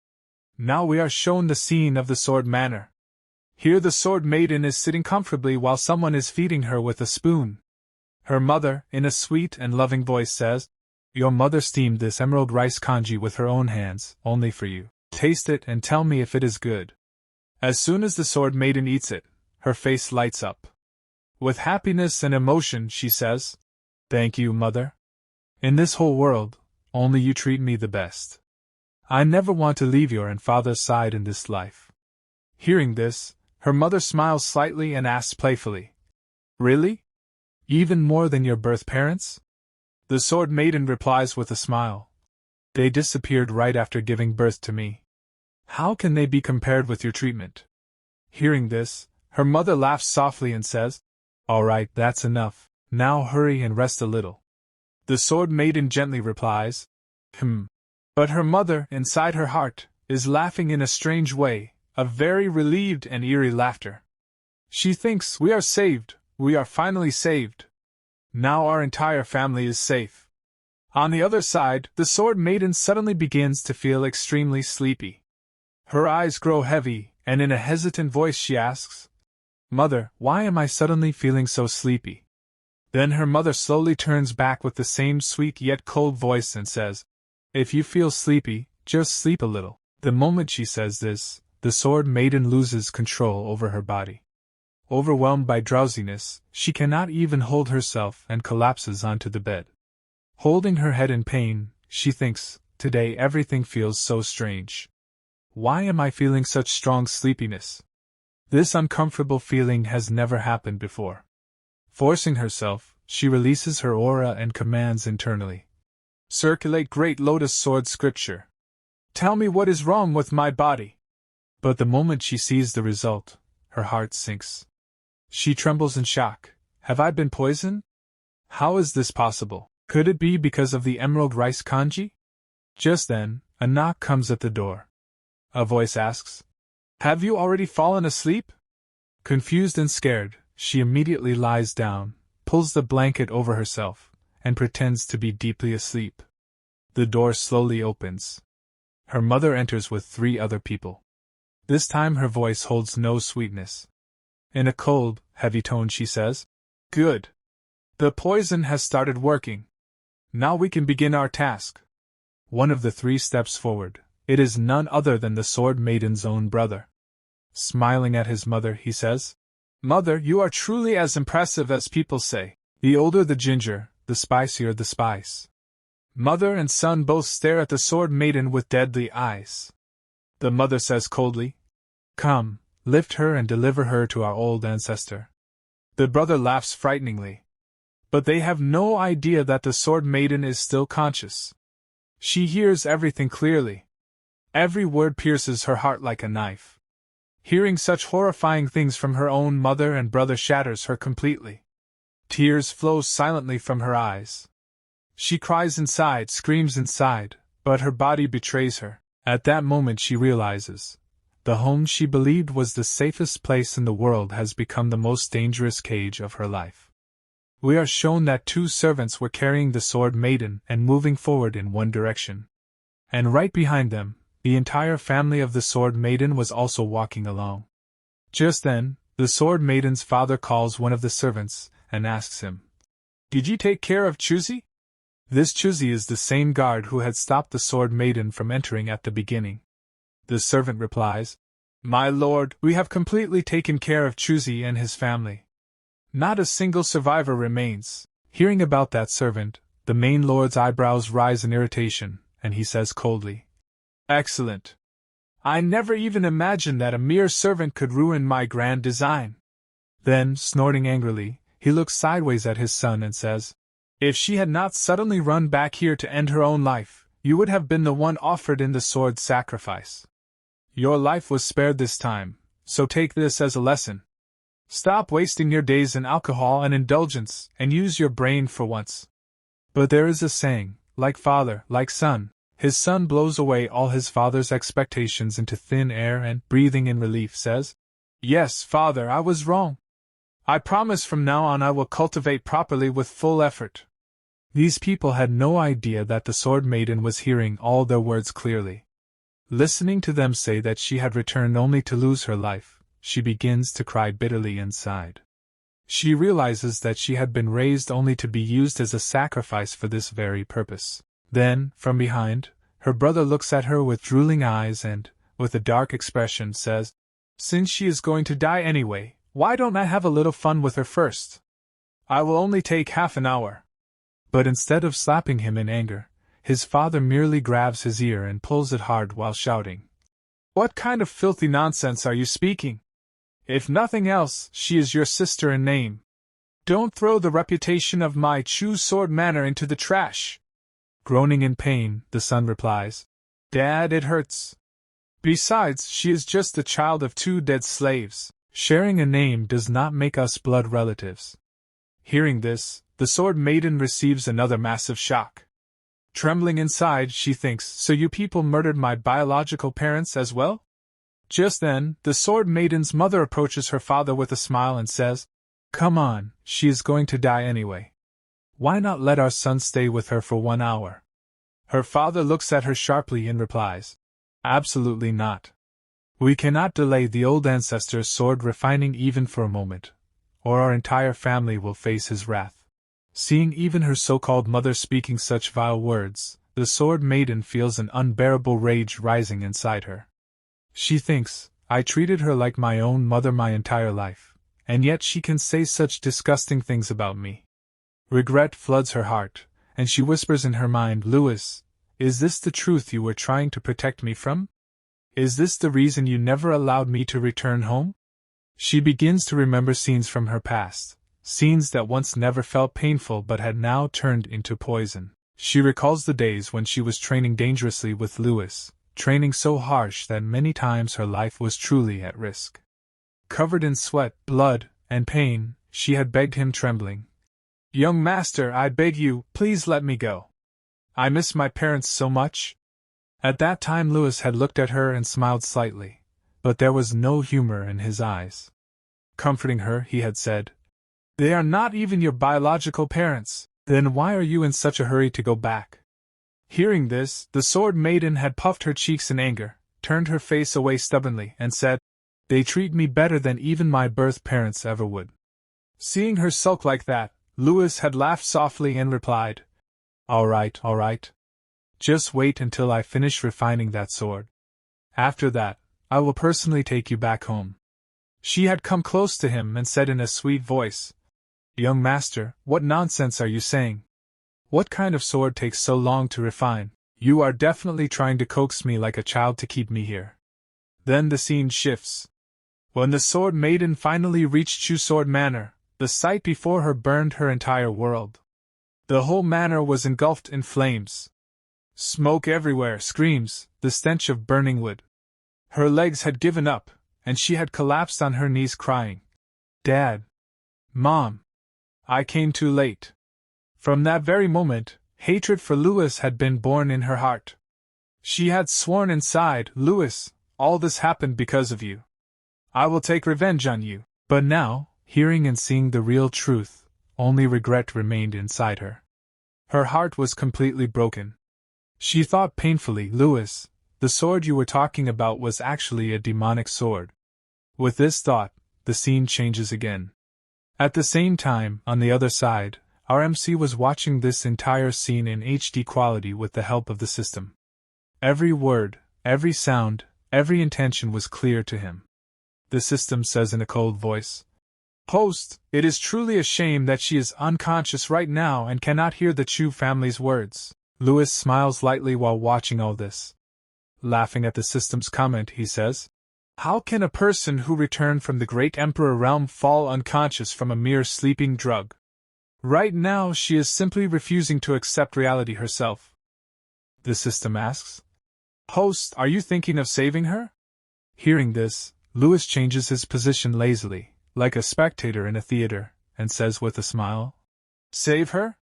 Now we are shown the scene of the Sword Manor. Here the Sword Maiden is sitting comfortably while someone is feeding her with a spoon. Her mother, in a sweet and loving voice, says, Your mother steamed this emerald rice congee with her own hands, only for you. Taste it and tell me if it is good. As soon as the Sword Maiden eats it, her face lights up. With happiness and emotion, she says, Thank you, mother. In this whole world, only you treat me the best. I never want to leave your and father's side in this life. Hearing this, her mother smiles slightly and asks playfully, Really? Even more than your birth parents? The Sword Maiden replies with a smile. They disappeared right after giving birth to me. How can they be compared with your treatment? Hearing this, her mother laughs softly and says, All right, that's enough. Now hurry and rest a little. The Sword Maiden gently replies, But her mother, inside her heart, is laughing in a strange way, a very relieved and eerie laughter. She thinks, We are saved. We are finally saved. Now our entire family is safe. On the other side, the Sword Maiden suddenly begins to feel extremely sleepy. Her eyes grow heavy, and in a hesitant voice she asks, Mother, why am I suddenly feeling so sleepy? Then her mother slowly turns back with the same sweet yet cold voice and says, If you feel sleepy, just sleep a little. The moment she says this, the Sword Maiden loses control over her body. Overwhelmed by drowsiness, she cannot even hold herself and collapses onto the bed. Holding her head in pain, she thinks, Today everything feels so strange. Why am I feeling such strong sleepiness? This uncomfortable feeling has never happened before. Forcing herself, she releases her aura and commands internally, Circulate Great Lotus Sword Scripture. Tell me what is wrong with my body. But the moment she sees the result, her heart sinks. She trembles in shock. Have I been poisoned? How is this possible? Could it be because of the emerald rice congee? Just then, a knock comes at the door. A voice asks, Have you already fallen asleep? Confused and scared, she immediately lies down, pulls the blanket over herself, and pretends to be deeply asleep. The door slowly opens. Her mother enters with 3 other people. This time her voice holds no sweetness. In a cold, heavy tone she says, Good. The poison has started working. Now we can begin our task. One of the 3 steps forward. It is none other than the Sword Maiden's own brother. Smiling at his mother, he says, Mother, you are truly as impressive as people say. The older the ginger, the spicier the spice. Mother and son both stare at the Sword Maiden with deadly eyes. The mother says coldly, Come, lift her and deliver her to our old ancestor. The brother laughs frighteningly. But they have no idea that the Sword Maiden is still conscious. She hears everything clearly. Every word pierces her heart like a knife. Hearing such horrifying things from her own mother and brother shatters her completely. Tears flow silently from her eyes. She cries inside, screams inside, but her body betrays her. At that moment she realizes, the home she believed was the safest place in the world has become the most dangerous cage of her life. We are shown that two servants were carrying the Sword Maiden and moving forward in one direction. And right behind them, the entire family of the Sword Maiden was also walking along. Just then, the Sword Maiden's father calls one of the servants and asks him, "Did you take care of Chuzi?" This Chuzi is the same guard who had stopped the Sword Maiden from entering at the beginning. The servant replies, "My lord, we have completely taken care of Chuzi and his family. Not a single survivor remains." Hearing about that servant, the main lord's eyebrows rise in irritation, and he says coldly, "Excellent. I never even imagined that a mere servant could ruin my grand design." Then, snorting angrily, he looks sideways at his son and says, "If she had not suddenly run back here to end her own life, you would have been the one offered in the sword sacrifice. Your life was spared this time, so take this as a lesson. Stop wasting your days in alcohol and indulgence, and use your brain for once." But there is a saying, like father, like son. His son blows away all his father's expectations into thin air and, breathing in relief, says, "Yes, father, I was wrong. I promise from now on I will cultivate properly with full effort." These people had no idea that the Sword Maiden was hearing all their words clearly. Listening to them say that she had returned only to lose her life, she begins to cry bitterly inside. She realizes that she had been raised only to be used as a sacrifice for this very purpose. Then, from behind, her brother looks at her with drooling eyes and, with a dark expression, says, "Since she is going to die anyway, why don't I have a little fun with her first? I will only take half an hour." But instead of slapping him in anger, his father merely grabs his ear and pulls it hard while shouting, "What kind of filthy nonsense are you speaking? If nothing else, she is your sister in name. Don't throw the reputation of my Chu Sword Manor into the trash." Groaning in pain, the son replies, "Dad, it hurts. Besides, she is just the child of two dead slaves. Sharing a name does not make us blood relatives." Hearing this, the Sword Maiden receives another massive shock. Trembling inside, she thinks, "So you people murdered my biological parents as well?" Just then, the Sword Maiden's mother approaches her father with a smile and says, "Come on, she is going to die anyway. Why not let our son stay with her for 1 hour?" Her father looks at her sharply and replies, "Absolutely not. We cannot delay the old ancestor's sword refining even for a moment, or our entire family will face his wrath." Seeing even her so-called mother speaking such vile words, the Sword Maiden feels an unbearable rage rising inside her. She thinks, "I treated her like my own mother my entire life, and yet she can say such disgusting things about me." Regret floods her heart, and she whispers in her mind, "Louis, is this the truth you were trying to protect me from? Is this the reason you never allowed me to return home?" She begins to remember scenes from her past, scenes that once never felt painful but had now turned into poison. She recalls the days when she was training dangerously with Louis, training so harsh that many times her life was truly at risk. Covered in sweat, blood, and pain, she had begged him trembling, "Young master, I beg you, please let me go. I miss my parents so much." At that time Louis had looked at her and smiled slightly, but there was no humor in his eyes. Comforting her, he had said, "They are not even your biological parents, then why are you in such a hurry to go back?" Hearing this, the Sword Maiden had puffed her cheeks in anger, turned her face away stubbornly, and said, "They treat me better than even my birth parents ever would." Seeing her sulk like that, Louis had laughed softly and replied, all right. Just wait until I finish refining that sword. After that, I will personally take you back home." She had come close to him and said in a sweet voice, "Young master, what nonsense are you saying? What kind of sword takes so long to refine? You are definitely trying to coax me like a child to keep me here." Then the scene shifts. When the Sword Maiden finally reached Chu Sword Manor, The sight before her burned her entire world. The whole manor was engulfed in flames. Smoke everywhere, screams, the stench of burning wood. Her legs had given up, and she had collapsed on her knees crying, "Dad! Mom! I came too late." From that very moment, hatred for Louis had been born in her heart. She had sworn inside, "Louis, all this happened because of you. I will take revenge on you." But now, hearing and seeing the real truth, only regret remained inside her. Her heart was completely broken. She thought painfully, "Louis, the sword you were talking about was actually a demonic sword." With this thought, the scene changes again. At the same time, on the other side, our MC was watching this entire scene in HD quality with the help of the system. Every word, every sound, every intention was clear to him. The system says in a cold voice, "Host, it is truly a shame that she is unconscious right now and cannot hear the Chu family's words." Louis smiles lightly while watching all this. Laughing at the system's comment, he says, "How can a person who returned from the great emperor realm fall unconscious from a mere sleeping drug? Right now she is simply refusing to accept reality herself." The system asks, "Host, are you thinking of saving her?" Hearing this, Louis changes his position lazily, like a spectator in a theater, and says with a smile, "Save her?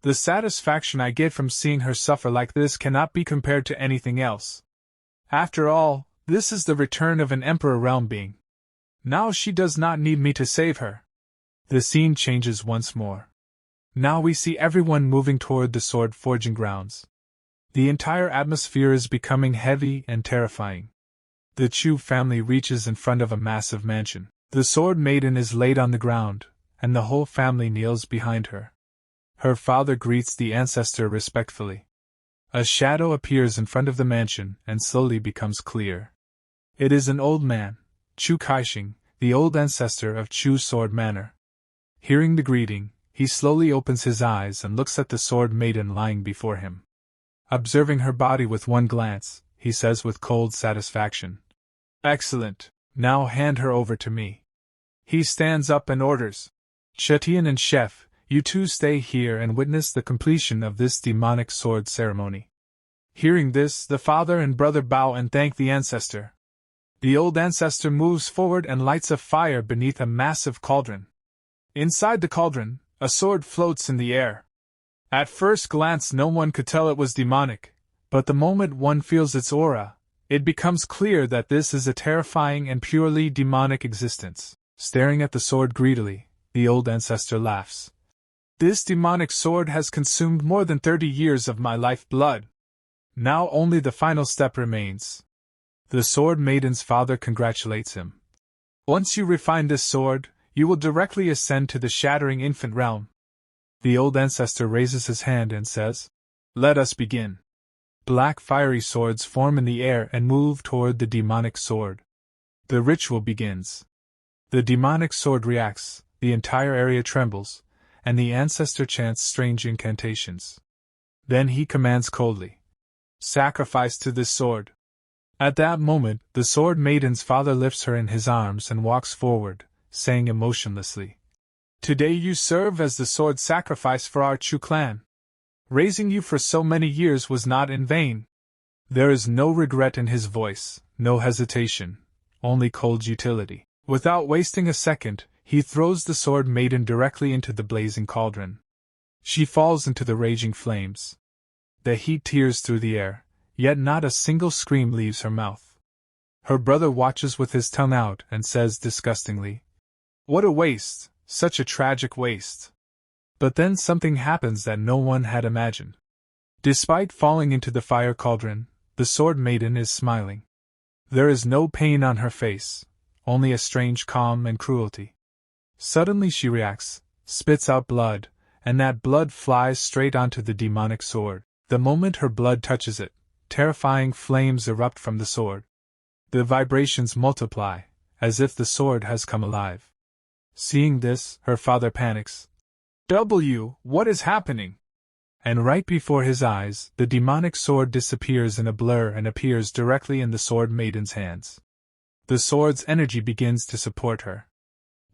The satisfaction I get from seeing her suffer like this cannot be compared to anything else. After all, this is the return of an Emperor Realm being. Now she does not need me to save her." The scene changes once more. Now we see everyone moving toward the sword forging grounds. The entire atmosphere is becoming heavy and terrifying. The Chu family reaches in front of a massive mansion. The Sword Maiden is laid on the ground, and the whole family kneels behind her. Her father greets the ancestor respectfully. A shadow appears in front of the mansion and slowly becomes clear. It is an old man, Chu Kaixing, the old ancestor of Chu Sword Manor. Hearing the greeting, he slowly opens his eyes and looks at the Sword Maiden lying before him. Observing her body with one glance, he says with cold satisfaction, "Excellent, now hand her over to me." He stands up and orders, "Chetian and Chef, you two stay here and witness the completion of this demonic sword ceremony." Hearing this, the father and brother bow and thank the ancestor. The old ancestor moves forward and lights a fire beneath a massive cauldron. Inside the cauldron, a sword floats in the air. At first glance no one could tell it was demonic, but the moment one feels its aura, it becomes clear that this is a terrifying and purely demonic existence. Staring at the sword greedily, the old ancestor laughs. "This demonic sword has consumed more than 30 years of my life blood. Now only the final step remains." The Sword Maiden's father congratulates him. "Once you refine this sword, you will directly ascend to the shattering infant realm." The old ancestor raises his hand and says, "Let us begin." Black fiery swords form in the air and move toward the demonic sword. The ritual begins. The demonic sword reacts, the entire area trembles, and the ancestor chants strange incantations. Then he commands coldly, "Sacrifice to this sword." At that moment, the Sword Maiden's father lifts her in his arms and walks forward, saying emotionlessly, "Today you serve as the sword sacrifice for our Chu clan. Raising you for so many years was not in vain." There is no regret in his voice, no hesitation, only cold utility. Without wasting a second, he throws the Sword Maiden directly into the blazing cauldron. She falls into the raging flames. The heat tears through the air, yet not a single scream leaves her mouth. Her brother watches with his tongue out and says disgustingly, "What a waste, such a tragic waste." But then something happens that no one had imagined. Despite falling into the fire cauldron, the Sword Maiden is smiling. There is no pain on her face, only a strange calm and cruelty. Suddenly she reacts, spits out blood, and that blood flies straight onto the demonic sword. The moment her blood touches it, terrifying flames erupt from the sword. The vibrations multiply, as if the sword has come alive. Seeing this, her father panics. What is happening?" And right before his eyes, the demonic sword disappears in a blur and appears directly in the Sword Maiden's hands. The sword's energy begins to support her.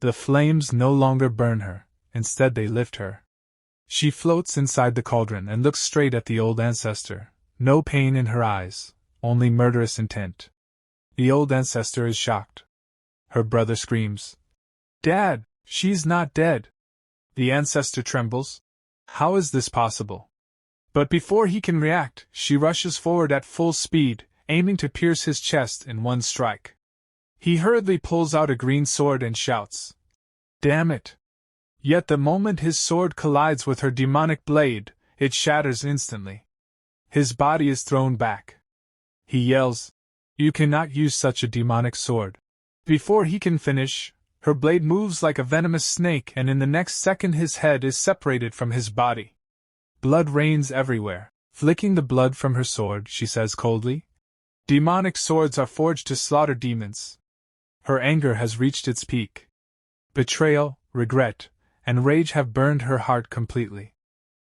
The flames no longer burn her, instead they lift her. She floats inside the cauldron and looks straight at the old ancestor, no pain in her eyes, only murderous intent. The old ancestor is shocked. Her brother screams, "Dad, she's not dead!" The ancestor trembles. How is this possible? But before he can react, she rushes forward at full speed, aiming to pierce his chest in one strike. He hurriedly pulls out a green sword and shouts, "Damn it!" Yet the moment his sword collides with her demonic blade, it shatters instantly. His body is thrown back. He yells, "You cannot use such a demonic sword." Before he can finish, her blade moves like a venomous snake, and in the next second his head is separated from his body. Blood rains everywhere. Flicking the blood from her sword, she says coldly, "Demonic swords are forged to slaughter demons." Her anger has reached its peak. Betrayal, regret, and rage have burned her heart completely.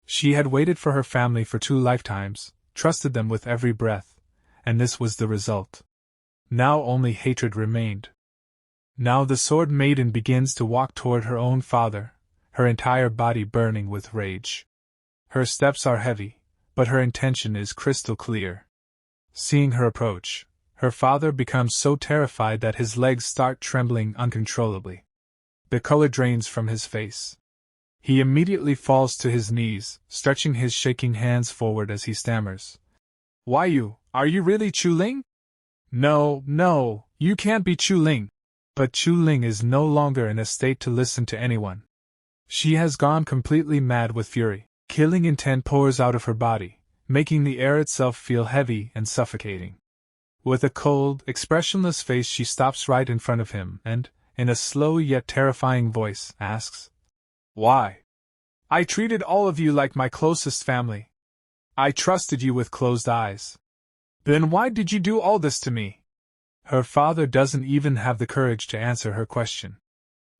She had waited for her family for 2 lifetimes, trusted them with every breath, and this was the result. Now only hatred remained. Now the Sword Maiden begins to walk toward her own father, her entire body burning with rage. Her steps are heavy, but her intention is crystal clear. Seeing her approach, her father becomes so terrified that his legs start trembling uncontrollably. The color drains from his face. He immediately falls to his knees, stretching his shaking hands forward as he stammers, "Why are you really Chu Ling?" No, you can't be Chu Ling." But Chu Ling is no longer in a state to listen to anyone. She has gone completely mad with fury. Killing intent pours out of her body, making the air itself feel heavy and suffocating. With a cold, expressionless face she stops right in front of him and, in a slow yet terrifying voice, asks, "Why? I treated all of you like my closest family. I trusted you with closed eyes. Then why did you do all this to me?" Her father doesn't even have the courage to answer her question.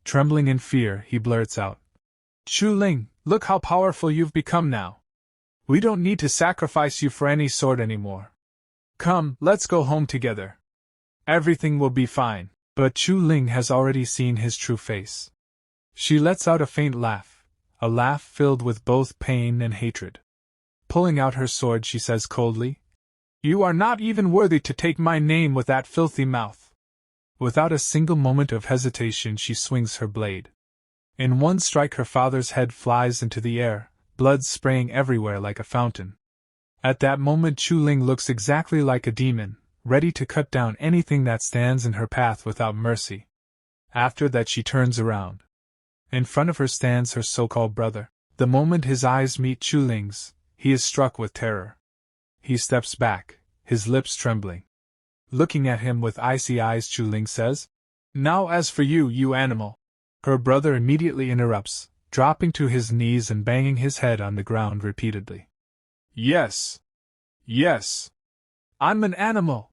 Trembling in fear, he blurts out, "Chu Ling, look how powerful you've become now. We don't need to sacrifice you for any sword anymore. Come, let's go home together. Everything will be fine." But Chu Ling has already seen his true face. She lets out a faint laugh, a laugh filled with both pain and hatred. Pulling out her sword, she says coldly, "You are not even worthy to take my name with that filthy mouth." Without a single moment of hesitation, she swings her blade. In one strike, her father's head flies into the air, blood spraying everywhere like a fountain. At that moment, Chu Ling looks exactly like a demon, ready to cut down anything that stands in her path without mercy. After that, she turns around. In front of her stands her so-called brother. The moment his eyes meet Chu Ling's, he is struck with terror. He steps back, his lips trembling. Looking at him with icy eyes, Chu Ling says, "Now as for you, you animal." Her brother immediately interrupts, dropping to his knees and banging his head on the ground repeatedly. Yes, I'm an animal.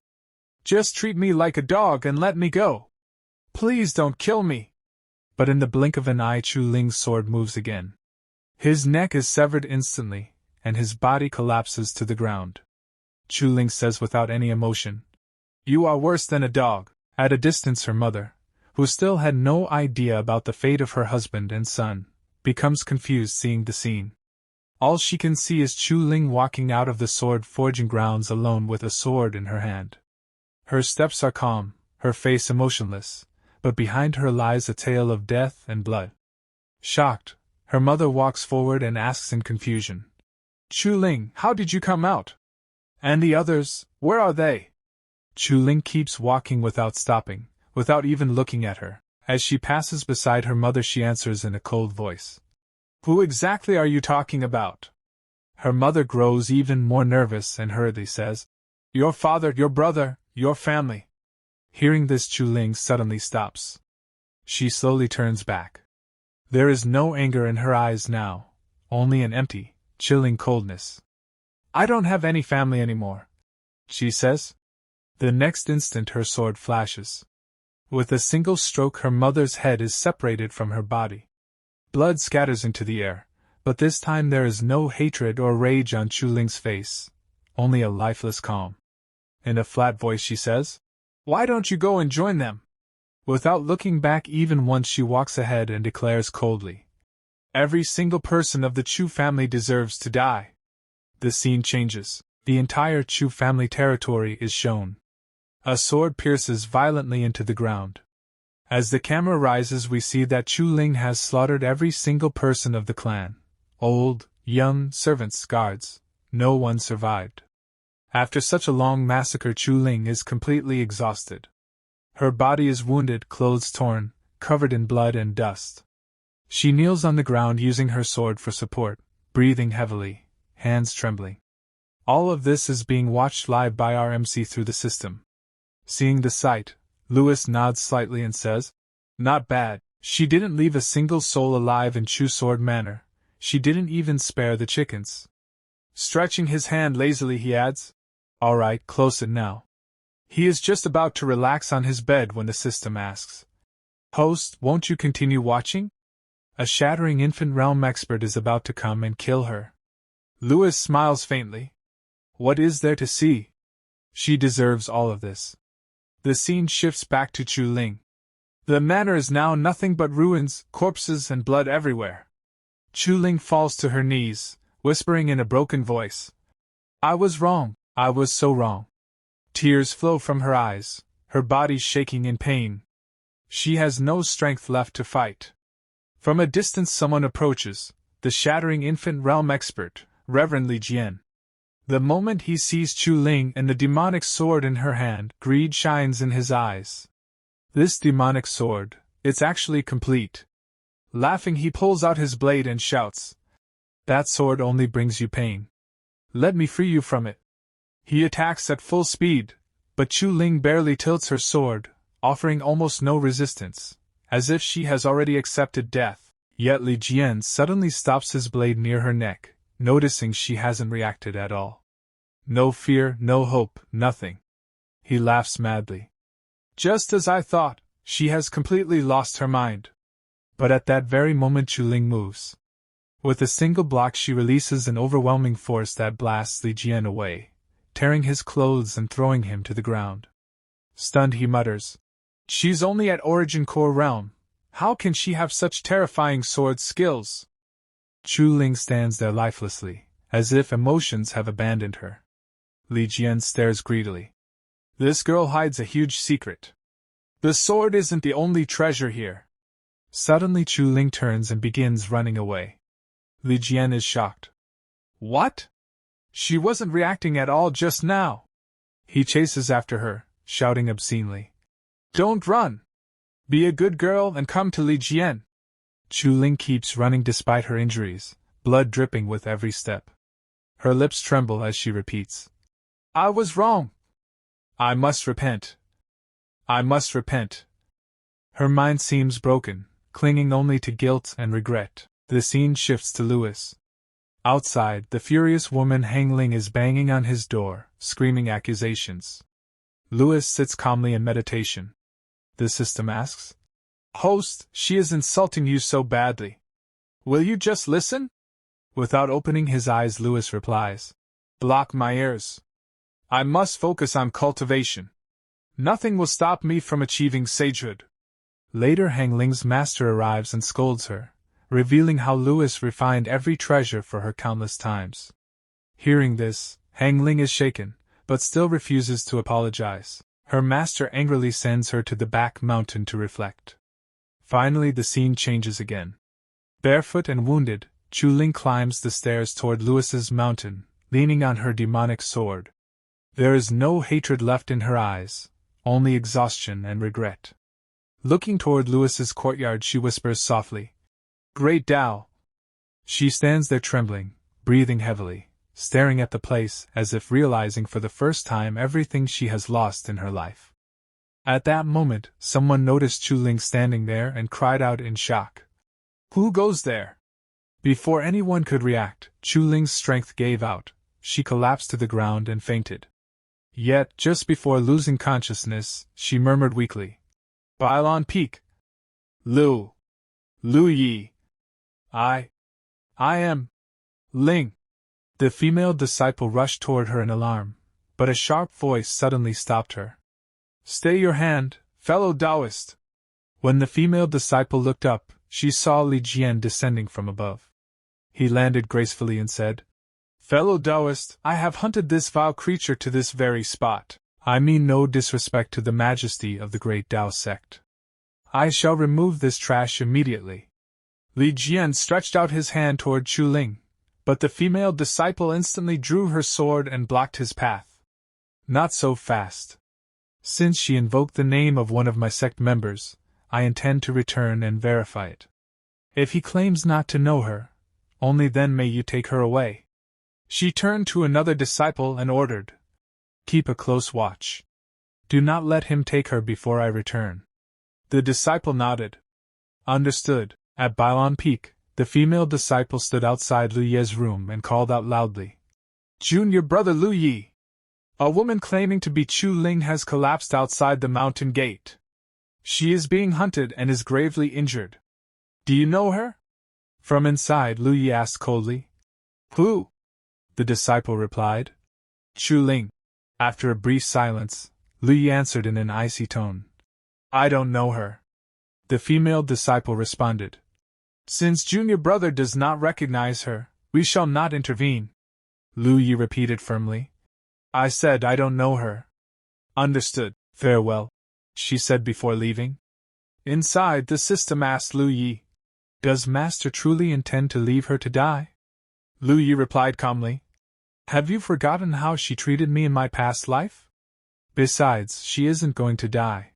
Just treat me like a dog and let me go. Please don't kill me." But in the blink of an eye, Chu Ling's sword moves again. His neck is severed instantly, and his body collapses to the ground. Chu Ling says without any emotion, "You are worse than a dog." At a distance, her mother, who still had no idea about the fate of her husband and son, becomes confused seeing the scene. All she can see is Chu Ling walking out of the sword forging grounds alone with a sword in her hand. Her steps are calm, her face emotionless, but behind her lies a tale of death and blood. Shocked, her mother walks forward and asks in confusion, "Chu Ling, how did you come out? And the others, where are they?" Chu Ling keeps walking without stopping, without even looking at her. As she passes beside her mother, she answers in a cold voice, "Who exactly are you talking about?" Her mother grows even more nervous and hurriedly says, "Your father, your brother, your family." Hearing this, Chu Ling suddenly stops. She slowly turns back. There is no anger in her eyes now, only an empty, chilling coldness. "I don't have any family anymore," she says. The next instant her sword flashes. With a single stroke, her mother's head is separated from her body. Blood scatters into the air, but this time there is no hatred or rage on Chu Ling's face, only a lifeless calm. In a flat voice she says, "Why don't you go and join them? Without looking back even once, she walks ahead and declares coldly, "Every single person of the Chu family deserves to die." The scene changes. The entire Chu family territory is shown. A sword pierces violently into the ground. As the camera rises, we see that Chu Ling has slaughtered every single person of the clan. Old, young, servants, guards. No one survived. After such a long massacre, Chu Ling is completely exhausted. Her body is wounded, clothes torn, covered in blood and dust. She kneels on the ground using her sword for support, breathing heavily, hands trembling. All of this is being watched live by our MC through the system. Seeing the sight, Lewis nods slightly and says, "Not bad. She didn't leave a single soul alive in Chu Sword Manor. She didn't even spare the chickens." Stretching his hand lazily, he adds, "All right, close it now." He is just about to relax on his bed when the system asks, "Host, won't you continue watching? A shattering infant realm expert is about to come and kill her." Lewis smiles faintly. What is there to see? She deserves all of this. The scene shifts back to Chu Ling. The manor is now nothing but ruins, corpses, and blood everywhere. Chu Ling falls to her knees, whispering in a broken voice, "I was wrong, I was so wrong." Tears flow from her eyes, her body shaking in pain. She has no strength left to fight. From a distance someone approaches, the shattering infant realm expert, Reverend Li Jian. The moment he sees Chu Ling and the demonic sword in her hand, greed shines in his eyes. This demonic sword, it's actually complete. Laughing, he pulls out his blade and shouts, "That sword only brings you pain. Let me free you from it." He attacks at full speed, but Chu Ling barely tilts her sword, offering almost no resistance, as if she has already accepted death. Yet Li Jian suddenly stops his blade near her neck, noticing she hasn't reacted at all. No fear, no hope, nothing. He laughs madly. "Just as I thought, she has completely lost her mind." But at that very moment Chu Ling moves. With a single block she releases an overwhelming force that blasts Li Jian away, tearing his clothes and throwing him to the ground. Stunned, he mutters, "She's only at Origin Core Realm. How can she have such terrifying sword skills?" Chu Ling stands there lifelessly, as if emotions have abandoned her. Li Jian stares greedily. This girl hides a huge secret. The sword isn't the only treasure here. Suddenly Chu Ling turns and begins running away. Li Jian is shocked. What? She wasn't reacting at all just now. He chases after her, shouting obscenely, "Don't run! Be a good girl and come to Li Jian." Chu Ling keeps running despite her injuries, blood dripping with every step. Her lips tremble as she repeats, "I was wrong. I must repent. I must repent." Her mind seems broken, clinging only to guilt and regret. The scene shifts to Lewis. Outside, the furious woman Hong Ling is banging on his door, screaming accusations. Lewis sits calmly in meditation. The system asks, "Host, she is insulting you so badly. Will you just listen?" Without opening his eyes, Lewis replies, "Block my ears. I must focus on cultivation. Nothing will stop me from achieving sagehood." Later, Hong Ling's master arrives and scolds her, revealing how Lewis refined every treasure for her countless times. Hearing this, Hong Ling is shaken, but still refuses to apologize. Her master angrily sends her to the back mountain to reflect. Finally, the scene changes again. Barefoot and wounded, Chu Ling climbs the stairs toward Lewis's mountain, leaning on her demonic sword. There is no hatred left in her eyes, only exhaustion and regret. Looking toward Lewis's courtyard, she whispers softly, "Great Tao." She stands there trembling, breathing heavily, staring at the place as if realizing for the first time everything she has lost in her life. At that moment, someone noticed Chu Ling standing there and cried out in shock, "Who goes there?" Before anyone could react, Chu Ling's strength gave out. She collapsed to the ground and fainted. Yet, just before losing consciousness, she murmured weakly, "Bailon Peak. Lu Yi. I am Ling." The female disciple rushed toward her in alarm, but a sharp voice suddenly stopped her. "Stay your hand, fellow Taoist. When the female disciple looked up, she saw Li Jian descending from above. He landed gracefully and said, "Fellow Taoist, I have hunted this vile creature to this very spot. I mean no disrespect to the majesty of the great Tao sect. I shall remove this trash immediately." Li Jian stretched out his hand toward Chu Ling, but the female disciple instantly drew her sword and blocked his path. "Not so fast. Since she invoked the name of one of my sect members, I intend to return and verify it. If he claims not to know her, only then may you take her away." She turned to another disciple and ordered, "Keep a close watch. Do not let him take her before I return." The disciple nodded. "Understood." At Bailon Peak, the female disciple stood outside Lu Ye's room and called out loudly, "Junior brother Lu Ye! A woman claiming to be Chu Ling has collapsed outside the mountain gate. She is being hunted and is gravely injured. Do you know her?" From inside, Lu Ye asked coldly. "Who?" The disciple replied, "Chu Ling." After a brief silence, Lu Ye answered in an icy tone, "I don't know her." The female disciple responded, "Since junior brother does not recognize her, we shall not intervene." Lu Yi repeated firmly, "I said I don't know her." "Understood. Farewell," she said before leaving. Inside, the system asked Lu Yi, "Does master truly intend to leave her to die?" Lu Yi replied calmly, "Have you forgotten how she treated me in my past life? Besides, she isn't going to die."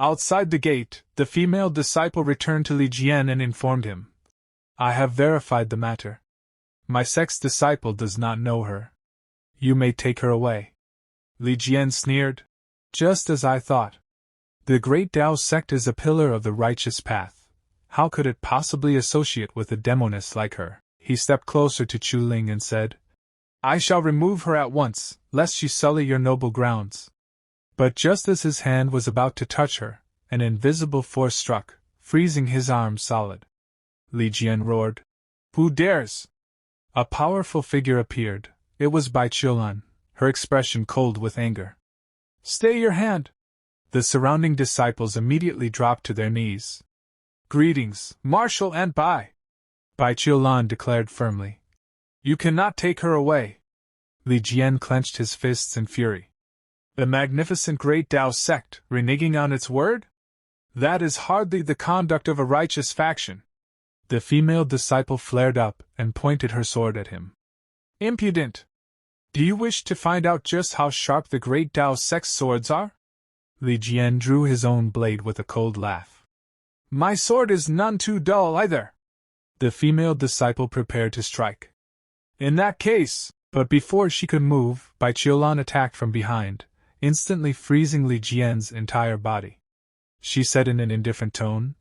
Outside the gate, the female disciple returned to Li Jian and informed him, "I have verified the matter. My sect's disciple does not know her. You may take her away." Li Jian sneered, "Just as I thought. The great Tao sect is a pillar of the righteous path. How could it possibly associate with a demoness like her?" He stepped closer to Chu Ling and said, "I shall remove her at once, lest she sully your noble grounds." But just as his hand was about to touch her, an invisible force struck, freezing his arms solid. Li Jian roared, "Who dares?" A powerful figure appeared. It was Bai Qiulan, her expression cold with anger. "Stay your hand!" The surrounding disciples immediately dropped to their knees. "Greetings, Marshal and Bai Qiulan declared firmly. "You cannot take her away." Li Jian clenched his fists in fury. The magnificent great Tao sect, reneging on its word? That is hardly the conduct of a righteous faction. The female disciple flared up and pointed her sword at him. "Impudent! Do you wish to find out just how sharp the great Tao sect's swords are?" Li Jian drew his own blade with a cold laugh. "My sword is none too dull either." The female disciple prepared to strike. "In that case," but before she could move, Bai Qiulan attacked from behind, instantly freezing Li Jian's entire body. She said in an indifferent tone,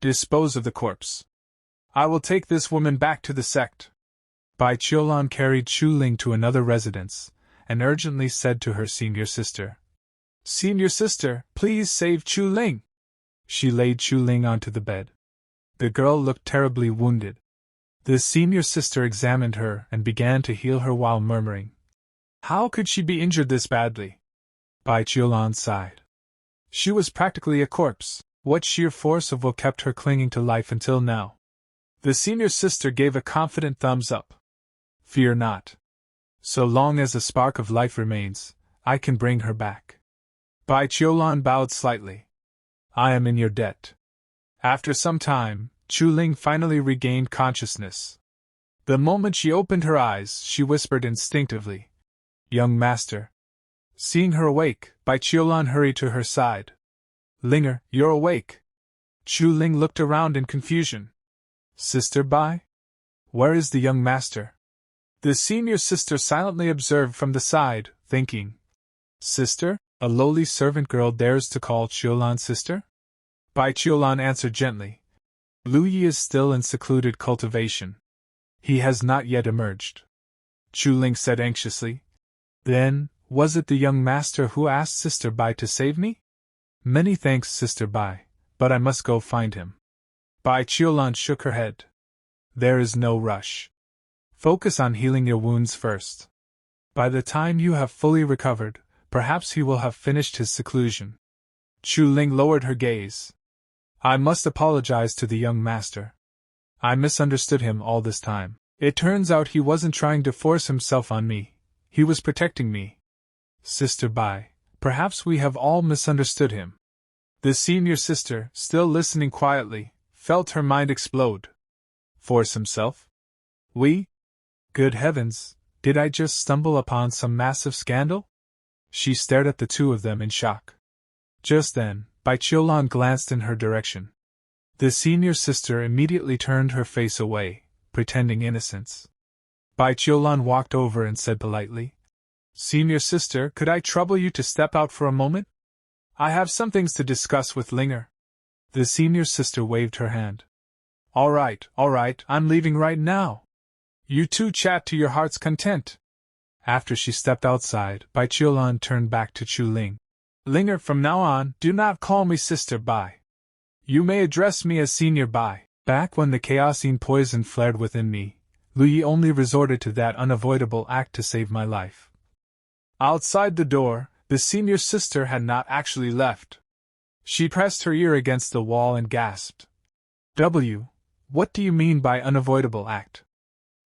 "Dispose of the corpse. I will take this woman back to the sect." Bai Qiulan carried Chu Ling to another residence, and urgently said to her senior sister, "Senior sister, please save Chu Ling." She laid Chu Ling onto the bed. The girl looked terribly wounded. The senior sister examined her and began to heal her while murmuring, "How could she be injured this badly?" Bai Qiulan sighed. "She was practically a corpse. What sheer force of will kept her clinging to life until now?" The senior sister gave a confident thumbs up. "Fear not. So long as a spark of life remains, I can bring her back." Bai Qiulan bowed slightly. "I am in your debt." After some time, Chu Ling finally regained consciousness. The moment she opened her eyes, she whispered instinctively, "Young master." Seeing her awake, Bai Qiulan hurried to her side. "Linger, you're awake." Chu Ling looked around in confusion. "Sister Bai? Where is the young master?" The senior sister silently observed from the side, thinking, "Sister? A lowly servant girl dares to call Qiulan sister?" Bai Qiulan answered gently, "Lu Yi is still in secluded cultivation. He has not yet emerged." Chu Ling said anxiously, "Then, was it the young master who asked Sister Bai to save me?" "Many thanks, Sister Bai, but I must go find him." Bai Qiulan shook her head. "There is no rush. Focus on healing your wounds first. By the time you have fully recovered, perhaps he will have finished his seclusion." Chu Ling lowered her gaze. I must apologize to the young master. I misunderstood him all this time. It turns out he wasn't trying to force himself on me. He was protecting me. Sister Bai, perhaps we have all misunderstood him. The senior sister, still listening quietly, felt her mind explode. Force himself? We? Good heavens, did I just stumble upon some massive scandal? She stared at the two of them in shock. Just then, Bai Qiulan glanced in her direction. The senior sister immediately turned her face away, pretending innocence. Bai Qiulan walked over and said politely, Senior sister, could I trouble you to step out for a moment? I have some things to discuss with Linger. The senior sister waved her hand. All right, I'm leaving right now. You two chat to your heart's content. After she stepped outside, Bai Qiulan turned back to Chu Ling. Linger, from now on, do not call me Sister Bai. You may address me as Senior Bai. Back when the chaosine poison flared within me, Lu Yi only resorted to that unavoidable act to save my life. Outside the door, the senior sister had not actually left. She pressed her ear against the wall and gasped. What do you mean by unavoidable act?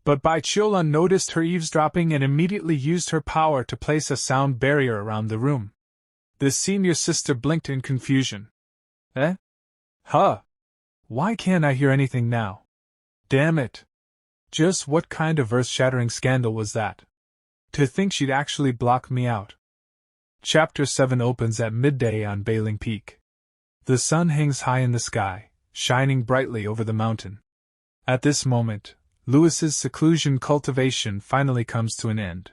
But Bai Qiulan noticed her eavesdropping and immediately used her power to place a sound barrier around the room. The senior sister blinked in confusion. Eh? Huh? Why can't I hear anything now? Damn it. Just what kind of earth-shattering scandal was that? To think she'd actually blocked me out. Chapter 7 opens at midday on Bailing Peak. The sun hangs high in the sky, shining brightly over the mountain. At this moment, Lewis's seclusion cultivation finally comes to an end.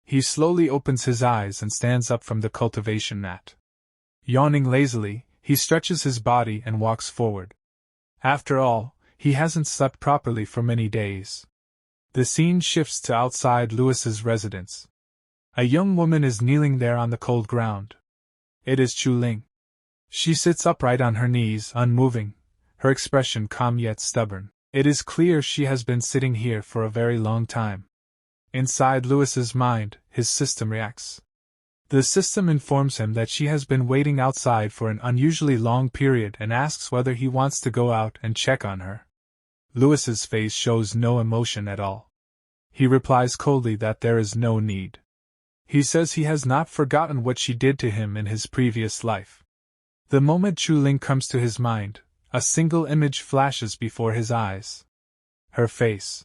He slowly opens his eyes and stands up from the cultivation mat. Yawning lazily, he stretches his body and walks forward. After all, he hasn't slept properly for many days. The scene shifts to outside Lewis's residence. A young woman is kneeling there on the cold ground. It is Chu Ling. She sits upright on her knees, unmoving, her expression calm yet stubborn. It is clear she has been sitting here for a very long time. Inside Lewis's mind, his system reacts. The system informs him that she has been waiting outside for an unusually long period and asks whether he wants to go out and check on her. Lewis's face shows no emotion at all. He replies coldly that there is no need. He says he has not forgotten what she did to him in his previous life. The moment Chu Ling comes to his mind, a single image flashes before his eyes. Her face.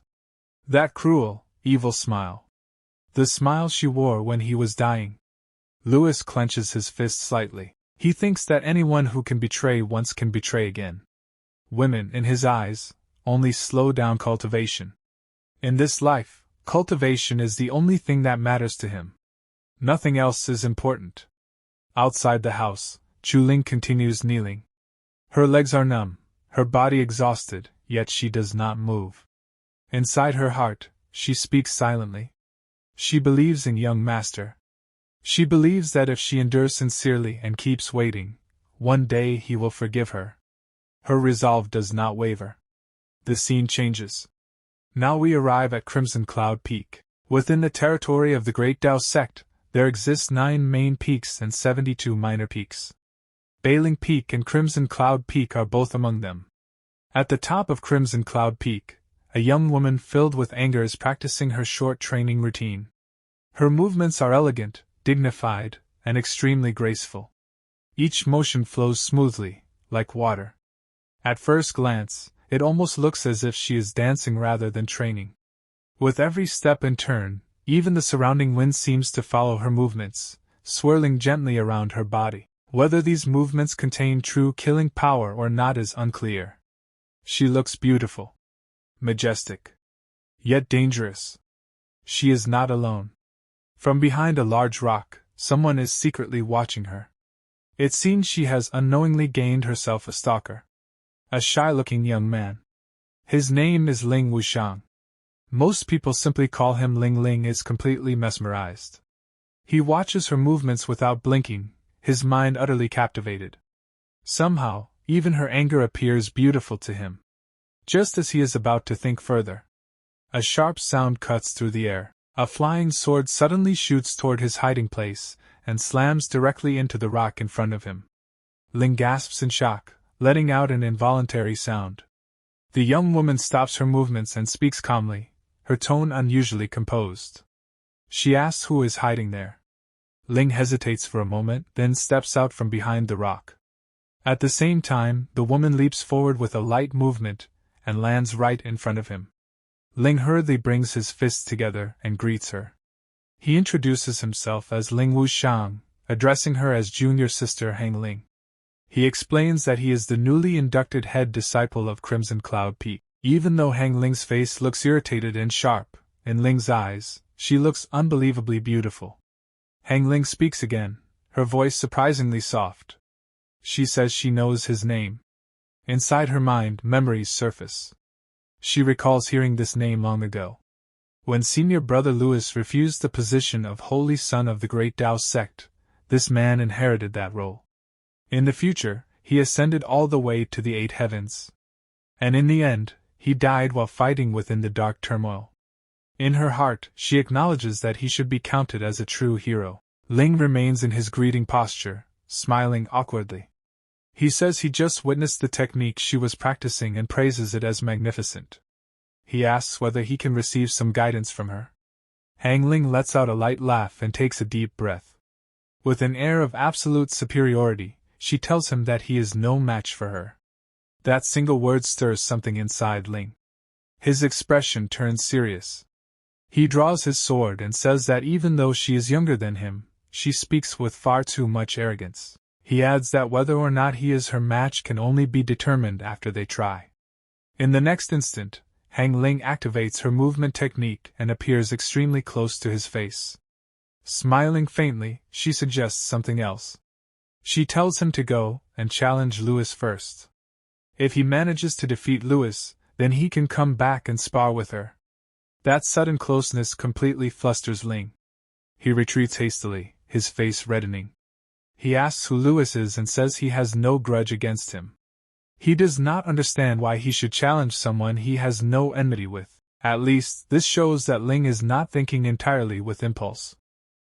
That cruel, evil smile. The smile she wore when he was dying. Lewis clenches his fist slightly. He thinks that anyone who can betray once can betray again. Women, in his eyes, only slow down cultivation. In this life, cultivation is the only thing that matters to him. Nothing else is important. Outside the house, Chu Ling continues kneeling. Her legs are numb, her body exhausted, yet she does not move. Inside her heart, she speaks silently. She believes in young master. She believes that if she endures sincerely and keeps waiting, one day he will forgive her. Her resolve does not waver. The scene changes. Now we arrive at Crimson Cloud Peak. Within the territory of the Great Tao sect, there exist 9 main peaks and 72 minor peaks. Bailing Peak and Crimson Cloud Peak are both among them. At the top of Crimson Cloud Peak, a young woman filled with anger is practicing her short training routine. Her movements are elegant, dignified, and extremely graceful. Each motion flows smoothly, like water. At first glance, it almost looks as if she is dancing rather than training. With every step and turn, even the surrounding wind seems to follow her movements, swirling gently around her body. Whether these movements contain true killing power or not is unclear. She looks beautiful, majestic, yet dangerous. She is not alone. From behind a large rock, someone is secretly watching her. It seems she has unknowingly gained herself a stalker. A shy-looking young man. His name is Ling Wushang. Most people simply call him Ling. Ling is completely mesmerized. He watches her movements without blinking, his mind utterly captivated. Somehow, even her anger appears beautiful to him. Just as he is about to think further, a sharp sound cuts through the air. A flying sword suddenly shoots toward his hiding place and slams directly into the rock in front of him. Ling gasps in shock, letting out an involuntary sound. The young woman stops her movements and speaks calmly, her tone unusually composed. She asks who is hiding there. Ling hesitates for a moment, then steps out from behind the rock. At the same time, the woman leaps forward with a light movement and lands right in front of him. Ling hurriedly brings his fists together and greets her. He introduces himself as Ling Wuxiang, addressing her as junior sister Hong Ling. He explains that he is the newly inducted head disciple of Crimson Cloud Peak. Even though Hong Ling's face looks irritated and sharp, in Ling's eyes, she looks unbelievably beautiful. Hong Ling speaks again, her voice surprisingly soft. She says she knows his name. Inside her mind, memories surface. She recalls hearing this name long ago. When senior brother Louis refused the position of Holy Son of the Great Tao sect, this man inherited that role. In the future, he ascended all the way to the 8 heavens. And in the end, he died while fighting within the dark turmoil. In her heart, she acknowledges that he should be counted as a true hero. Ling remains in his greeting posture, smiling awkwardly. He says he just witnessed the technique she was practicing and praises it as magnificent. He asks whether he can receive some guidance from her. Hong Ling lets out a light laugh and takes a deep breath. With an air of absolute superiority, she tells him that he is no match for her. That single word stirs something inside Ling. His expression turns serious. He draws his sword and says that even though she is younger than him, she speaks with far too much arrogance. He adds that whether or not he is her match can only be determined after they try. In the next instant, Hong Ling activates her movement technique and appears extremely close to his face. Smiling faintly, she suggests something else. She tells him to go and challenge Louis first. If he manages to defeat Louis, then he can come back and spar with her. That sudden closeness completely flusters Ling. He retreats hastily, his face reddening. He asks who Louis is and says he has no grudge against him. He does not understand why he should challenge someone he has no enmity with. At least, this shows that Ling is not thinking entirely with impulse.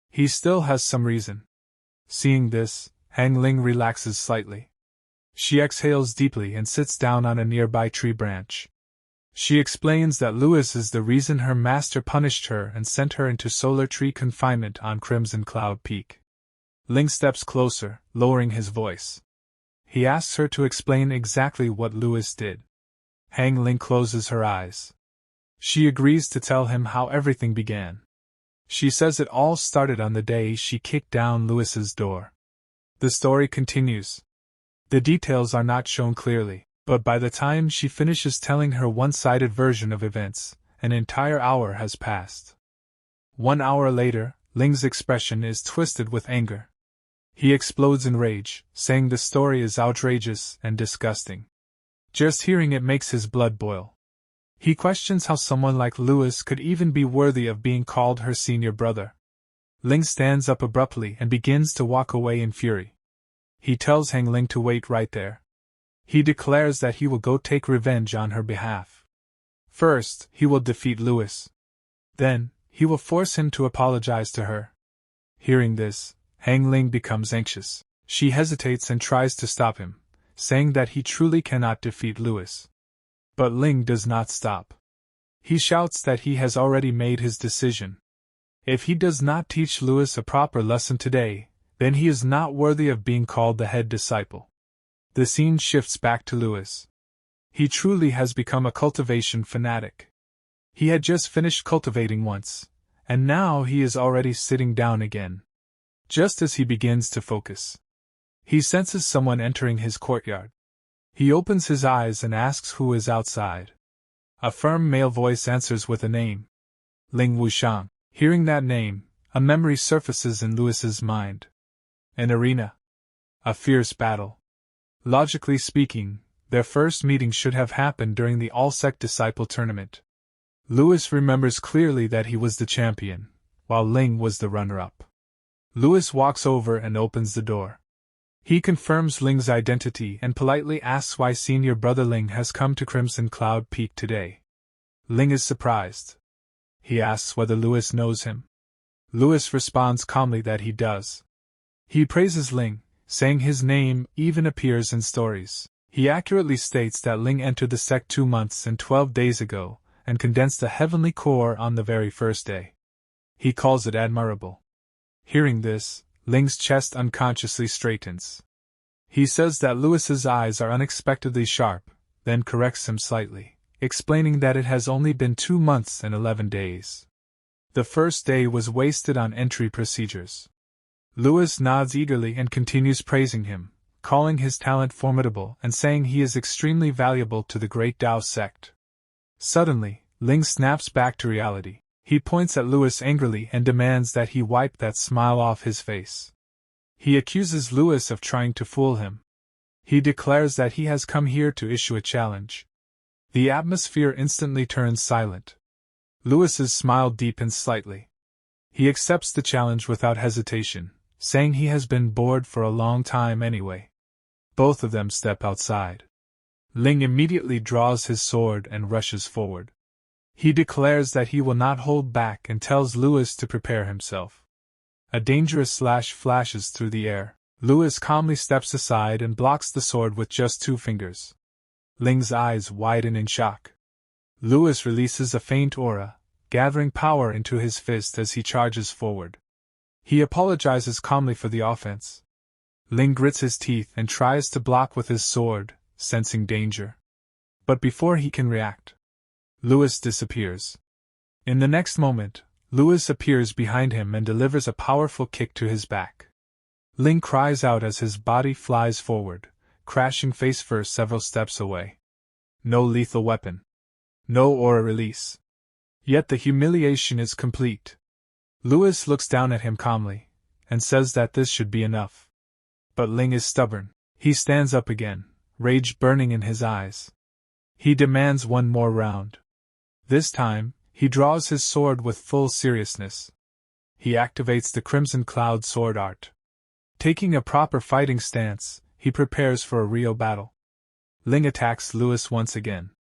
He still has some reason. Seeing this, Hong Ling relaxes slightly. She exhales deeply and sits down on a nearby tree branch. She explains that Louis is the reason her master punished her and sent her into solar tree confinement on Crimson Cloud Peak. Ling steps closer, lowering his voice. He asks her to explain exactly what Louis did. Hong Ling closes her eyes. She agrees to tell him how everything began. She says it all started on the day she kicked down Louis's door. The story continues. The details are not shown clearly, but by the time she finishes telling her one-sided version of events, an entire hour has passed. 1 hour later, Ling's expression is twisted with anger. He explodes in rage, saying the story is outrageous and disgusting. Just hearing it makes his blood boil. He questions how someone like Louis could even be worthy of being called her senior brother. Ling stands up abruptly and begins to walk away in fury. He tells Hong Ling to wait right there. He declares that he will go take revenge on her behalf. First, he will defeat Louis. Then, he will force him to apologize to her. Hearing this, Hong Ling becomes anxious. She hesitates and tries to stop him, saying that he truly cannot defeat Louis. But Ling does not stop. He shouts that he has already made his decision. If he does not teach Louis a proper lesson today, then he is not worthy of being called the head disciple. The scene shifts back to Louis. He truly has become a cultivation fanatic. He had just finished cultivating once, and now he is already sitting down again. Just as he begins to focus, he senses someone entering his courtyard. He opens his eyes and asks who is outside. A firm male voice answers with a name. Ling Wuxiang. Hearing that name, a memory surfaces in Louis's mind. An arena. A fierce battle. Logically speaking, their first meeting should have happened during the all-sect disciple tournament. Louis remembers clearly that he was the champion, while Ling was the runner-up. Louis walks over and opens the door. He confirms Ling's identity and politely asks why senior brother Ling has come to Crimson Cloud Peak today. Ling is surprised. He asks whether Louis knows him. Louis responds calmly that he does. He praises Ling, saying his name even appears in stories. He accurately states that Ling entered the sect 2 months and 12 days ago, and condensed the heavenly core on the very first day. He calls it admirable. Hearing this, Ling's chest unconsciously straightens. He says that Lewis's eyes are unexpectedly sharp, then corrects him slightly, explaining that it has only been 2 months and 11 days. The first day was wasted on entry procedures. Lewis nods eagerly and continues praising him, calling his talent formidable and saying he is extremely valuable to the great Tao sect. Suddenly, Ling snaps back to reality. He points at Lewis angrily and demands that he wipe that smile off his face. He accuses Lewis of trying to fool him. He declares that he has come here to issue a challenge. The atmosphere instantly turns silent. Lewis's smile deepens slightly. He accepts the challenge without hesitation, saying he has been bored for a long time anyway. Both of them step outside. Ling immediately draws his sword and rushes forward. He declares that he will not hold back and tells Lewis to prepare himself. A dangerous slash flashes through the air. Lewis calmly steps aside and blocks the sword with just 2 fingers. Ling's eyes widen in shock. Lewis releases a faint aura, gathering power into his fist as he charges forward. He apologizes calmly for the offense. Ling grits his teeth and tries to block with his sword, sensing danger. But before he can react, Lewis disappears. In the next moment, Lewis appears behind him and delivers a powerful kick to his back. Ling cries out as his body flies forward, crashing face first several steps away. No lethal weapon. No aura release. Yet the humiliation is complete. Lewis looks down at him calmly, and says that this should be enough. But Ling is stubborn. He stands up again, rage burning in his eyes. He demands one more round. This time, he draws his sword with full seriousness. He activates the Crimson Cloud sword art. Taking a proper fighting stance, he prepares for a real battle. Ling attacks Lewis once again.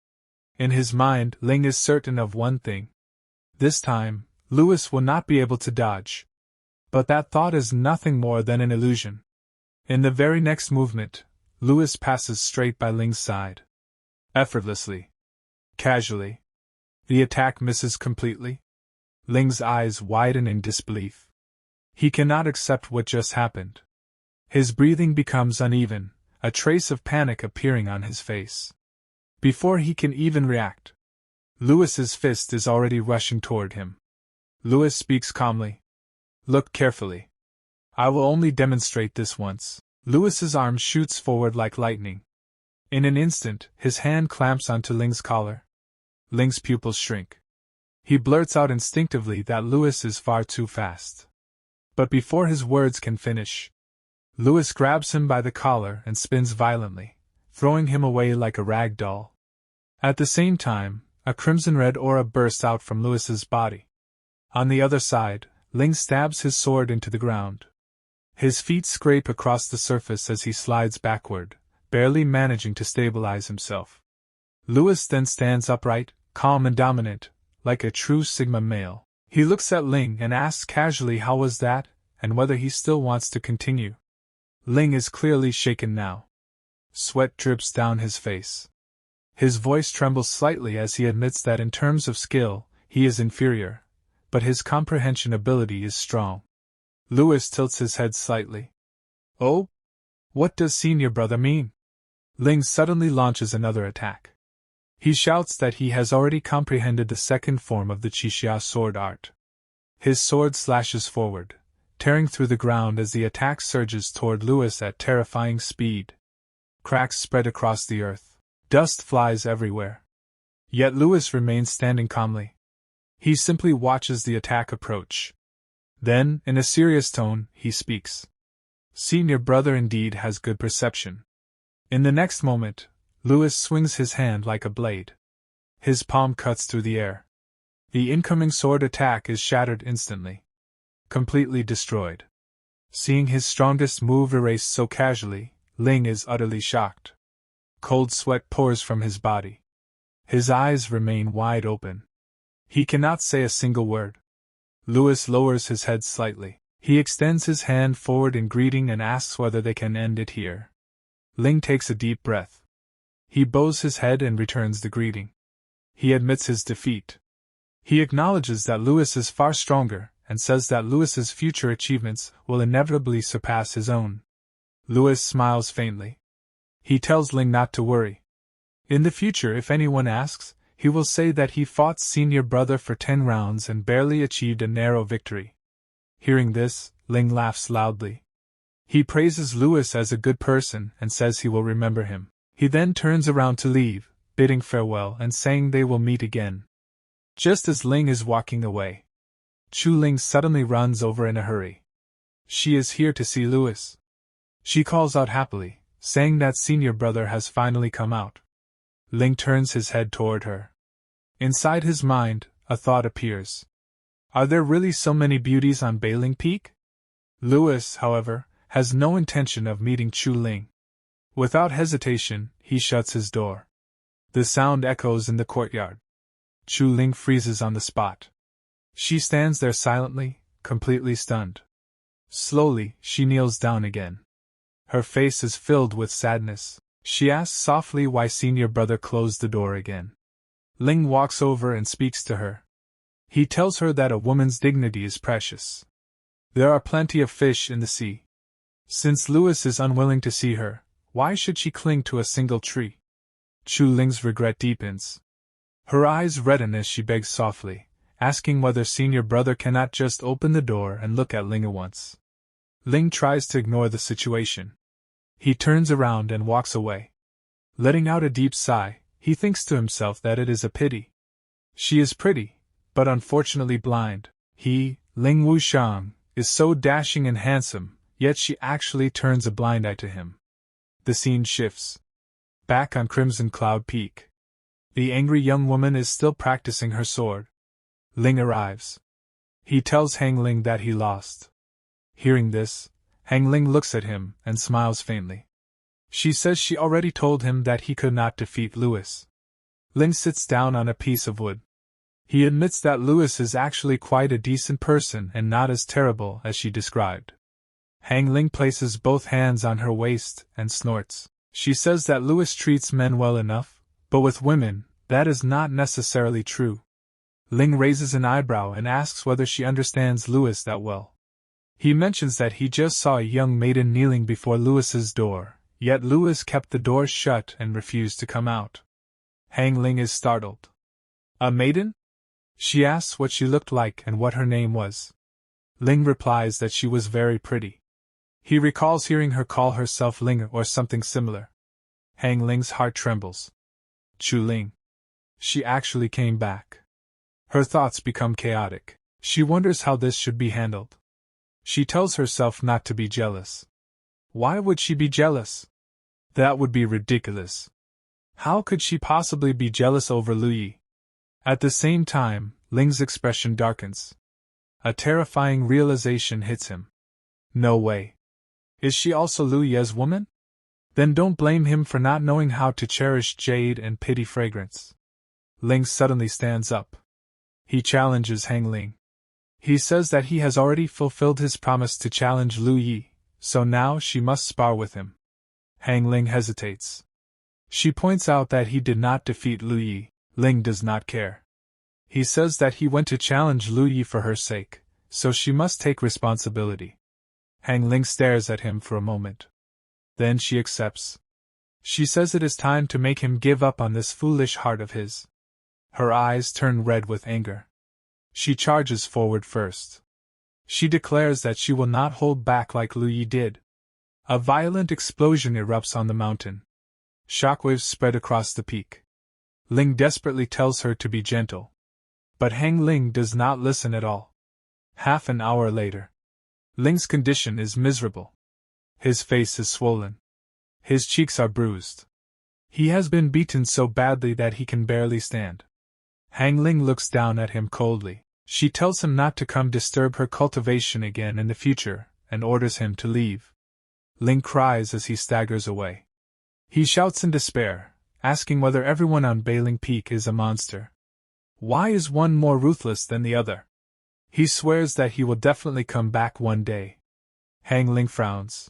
In his mind, Ling is certain of one thing. This time, Lewis will not be able to dodge. But that thought is nothing more than an illusion. In the very next movement, Lewis passes straight by Ling's side. Effortlessly. Casually. The attack misses completely. Ling's eyes widen in disbelief. He cannot accept what just happened. His breathing becomes uneven, a trace of panic appearing on his face. Before he can even react, Lewis's fist is already rushing toward him. Lewis speaks calmly. Look carefully. I will only demonstrate this once. Lewis's arm shoots forward like lightning. In an instant, his hand clamps onto Ling's collar. Ling's pupils shrink. He blurts out instinctively that Lewis is far too fast. But before his words can finish, Lewis grabs him by the collar and spins violently, throwing him away like a rag doll. At the same time, a crimson-red aura bursts out from Lewis's body. On the other side, Ling stabs his sword into the ground. His feet scrape across the surface as he slides backward, barely managing to stabilize himself. Lewis then stands upright, calm and dominant, like a true Sigma male. He looks at Ling and asks casually how was that, and whether he still wants to continue. Ling is clearly shaken now. Sweat drips down his face. His voice trembles slightly as he admits that in terms of skill, he is inferior, but his comprehension ability is strong. Lewis tilts his head slightly. Oh? What does senior brother mean? Ling suddenly launches another attack. He shouts that he has already comprehended the second form of the Qixia sword art. His sword slashes forward, tearing through the ground as the attack surges toward Lewis at terrifying speed. Cracks spread across the earth. Dust flies everywhere. Yet Lewis remains standing calmly. He simply watches the attack approach. Then, in a serious tone, he speaks. Senior brother indeed has good perception. In the next moment, Lewis swings his hand like a blade. His palm cuts through the air. The incoming sword attack is shattered instantly. Completely destroyed. Seeing his strongest move erased so casually, Ling is utterly shocked. Cold sweat pours from his body. His eyes remain wide open. He cannot say a single word. Lewis lowers his head slightly. He extends his hand forward in greeting and asks whether they can end it here. Ling takes a deep breath. He bows his head and returns the greeting. He admits his defeat. He acknowledges that Lewis is far stronger, and says that Lewis's future achievements will inevitably surpass his own. Lewis smiles faintly. He tells Ling not to worry. In the future, if anyone asks, he will say that he fought senior brother for 10 rounds and barely achieved a narrow victory. Hearing this, Ling laughs loudly. He praises Lewis as a good person and says he will remember him. He then turns around to leave, bidding farewell and saying they will meet again. Just as Ling is walking away, Chu Ling suddenly runs over in a hurry. She is here to see Lewis. She calls out happily, saying that senior brother has finally come out. Ling turns his head toward her. Inside his mind, a thought appears. Are there really so many beauties on Bailing Peak? Lewis, however, has no intention of meeting Chu Ling. Without hesitation, he shuts his door. The sound echoes in the courtyard. Chu Ling freezes on the spot. She stands there silently, completely stunned. Slowly, she kneels down again. Her face is filled with sadness. She asks softly why senior brother closed the door again. Ling walks over and speaks to her. He tells her that a woman's dignity is precious. There are plenty of fish in the sea. Since Lewis is unwilling to see her, why should she cling to a single tree? Chu Ling's regret deepens. Her eyes redden as she begs softly, asking whether senior brother cannot just open the door and look at Ling at once. Ling tries to ignore the situation. He turns around and walks away. Letting out a deep sigh, he thinks to himself that it is a pity. She is pretty, but unfortunately blind. He, Ling Wushang, is so dashing and handsome, yet she actually turns a blind eye to him. The scene shifts. Back on Crimson Cloud Peak. The angry young woman is still practicing her sword. Ling arrives. He tells Hong Ling that he lost. Hearing this, Hong Ling looks at him and smiles faintly. She says she already told him that he could not defeat Lewis. Ling sits down on a piece of wood. He admits that Lewis is actually quite a decent person and not as terrible as she described. Hong Ling places both hands on her waist and snorts. She says that Lewis treats men well enough, but with women, that is not necessarily true. Ling raises an eyebrow and asks whether she understands Lewis that well. He mentions that he just saw a young maiden kneeling before Lewis's door, yet Lewis kept the door shut and refused to come out. Hong Ling is startled. A maiden? She asks what she looked like and what her name was. Ling replies that she was very pretty. He recalls hearing her call herself Ling or something similar. Hong Ling's heart trembles. Chu Ling. She actually came back. Her thoughts become chaotic. She wonders how this should be handled. She tells herself not to be jealous. Why would she be jealous? That would be ridiculous. How could she possibly be jealous over Lu Yi? At the same time, Ling's expression darkens. A terrifying realization hits him. No way. Is she also Lu Yi's woman? Then don't blame him for not knowing how to cherish jade and pity fragrance. Ling suddenly stands up. He challenges Hong Ling. He says that he has already fulfilled his promise to challenge Lu Yi, so now she must spar with him. Hong Ling hesitates. She points out that he did not defeat Lu Yi. Ling does not care. He says that he went to challenge Lu Yi for her sake, so she must take responsibility. Hong Ling stares at him for a moment. Then she accepts. She says it is time to make him give up on this foolish heart of his. Her eyes turn red with anger. She charges forward first. She declares that she will not hold back like Lu Yi did. A violent explosion erupts on the mountain. Shockwaves spread across the peak. Ling desperately tells her to be gentle. But Hong Ling does not listen at all. Half an hour later. Ling's condition is miserable. His face is swollen. His cheeks are bruised. He has been beaten so badly that he can barely stand. Hong Ling looks down at him coldly. She tells him not to come disturb her cultivation again in the future, and orders him to leave. Ling cries as he staggers away. He shouts in despair, asking whether everyone on Bailing Peak is a monster. Why is one more ruthless than the other? He swears that he will definitely come back one day. Hong Ling frowns.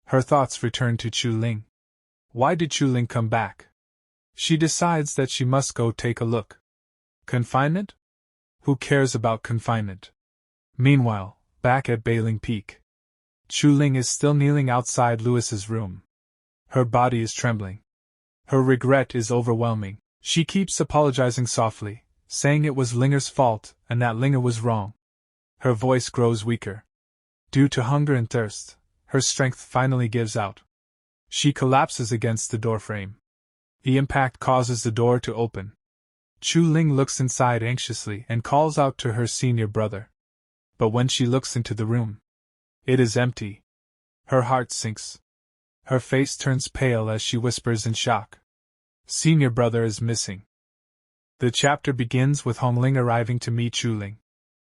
Her thoughts return to Chu Ling. Why did Chu Ling come back? She decides that she must go take a look. Confinement? Who cares about confinement? Meanwhile, back at Bailing Peak, Chu Ling is still kneeling outside Louis's room. Her body is trembling. Her regret is overwhelming. She keeps apologizing softly, saying it was Linger's fault and that Linger was wrong. Her voice grows weaker. Due to hunger and thirst, her strength finally gives out. She collapses against the doorframe. The impact causes the door to open. Chu Ling looks inside anxiously and calls out to her senior brother. But when she looks into the room, it is empty. Her heart sinks. Her face turns pale as she whispers in shock. Senior brother is missing. The chapter begins with Hong Ling arriving to meet Chu Ling.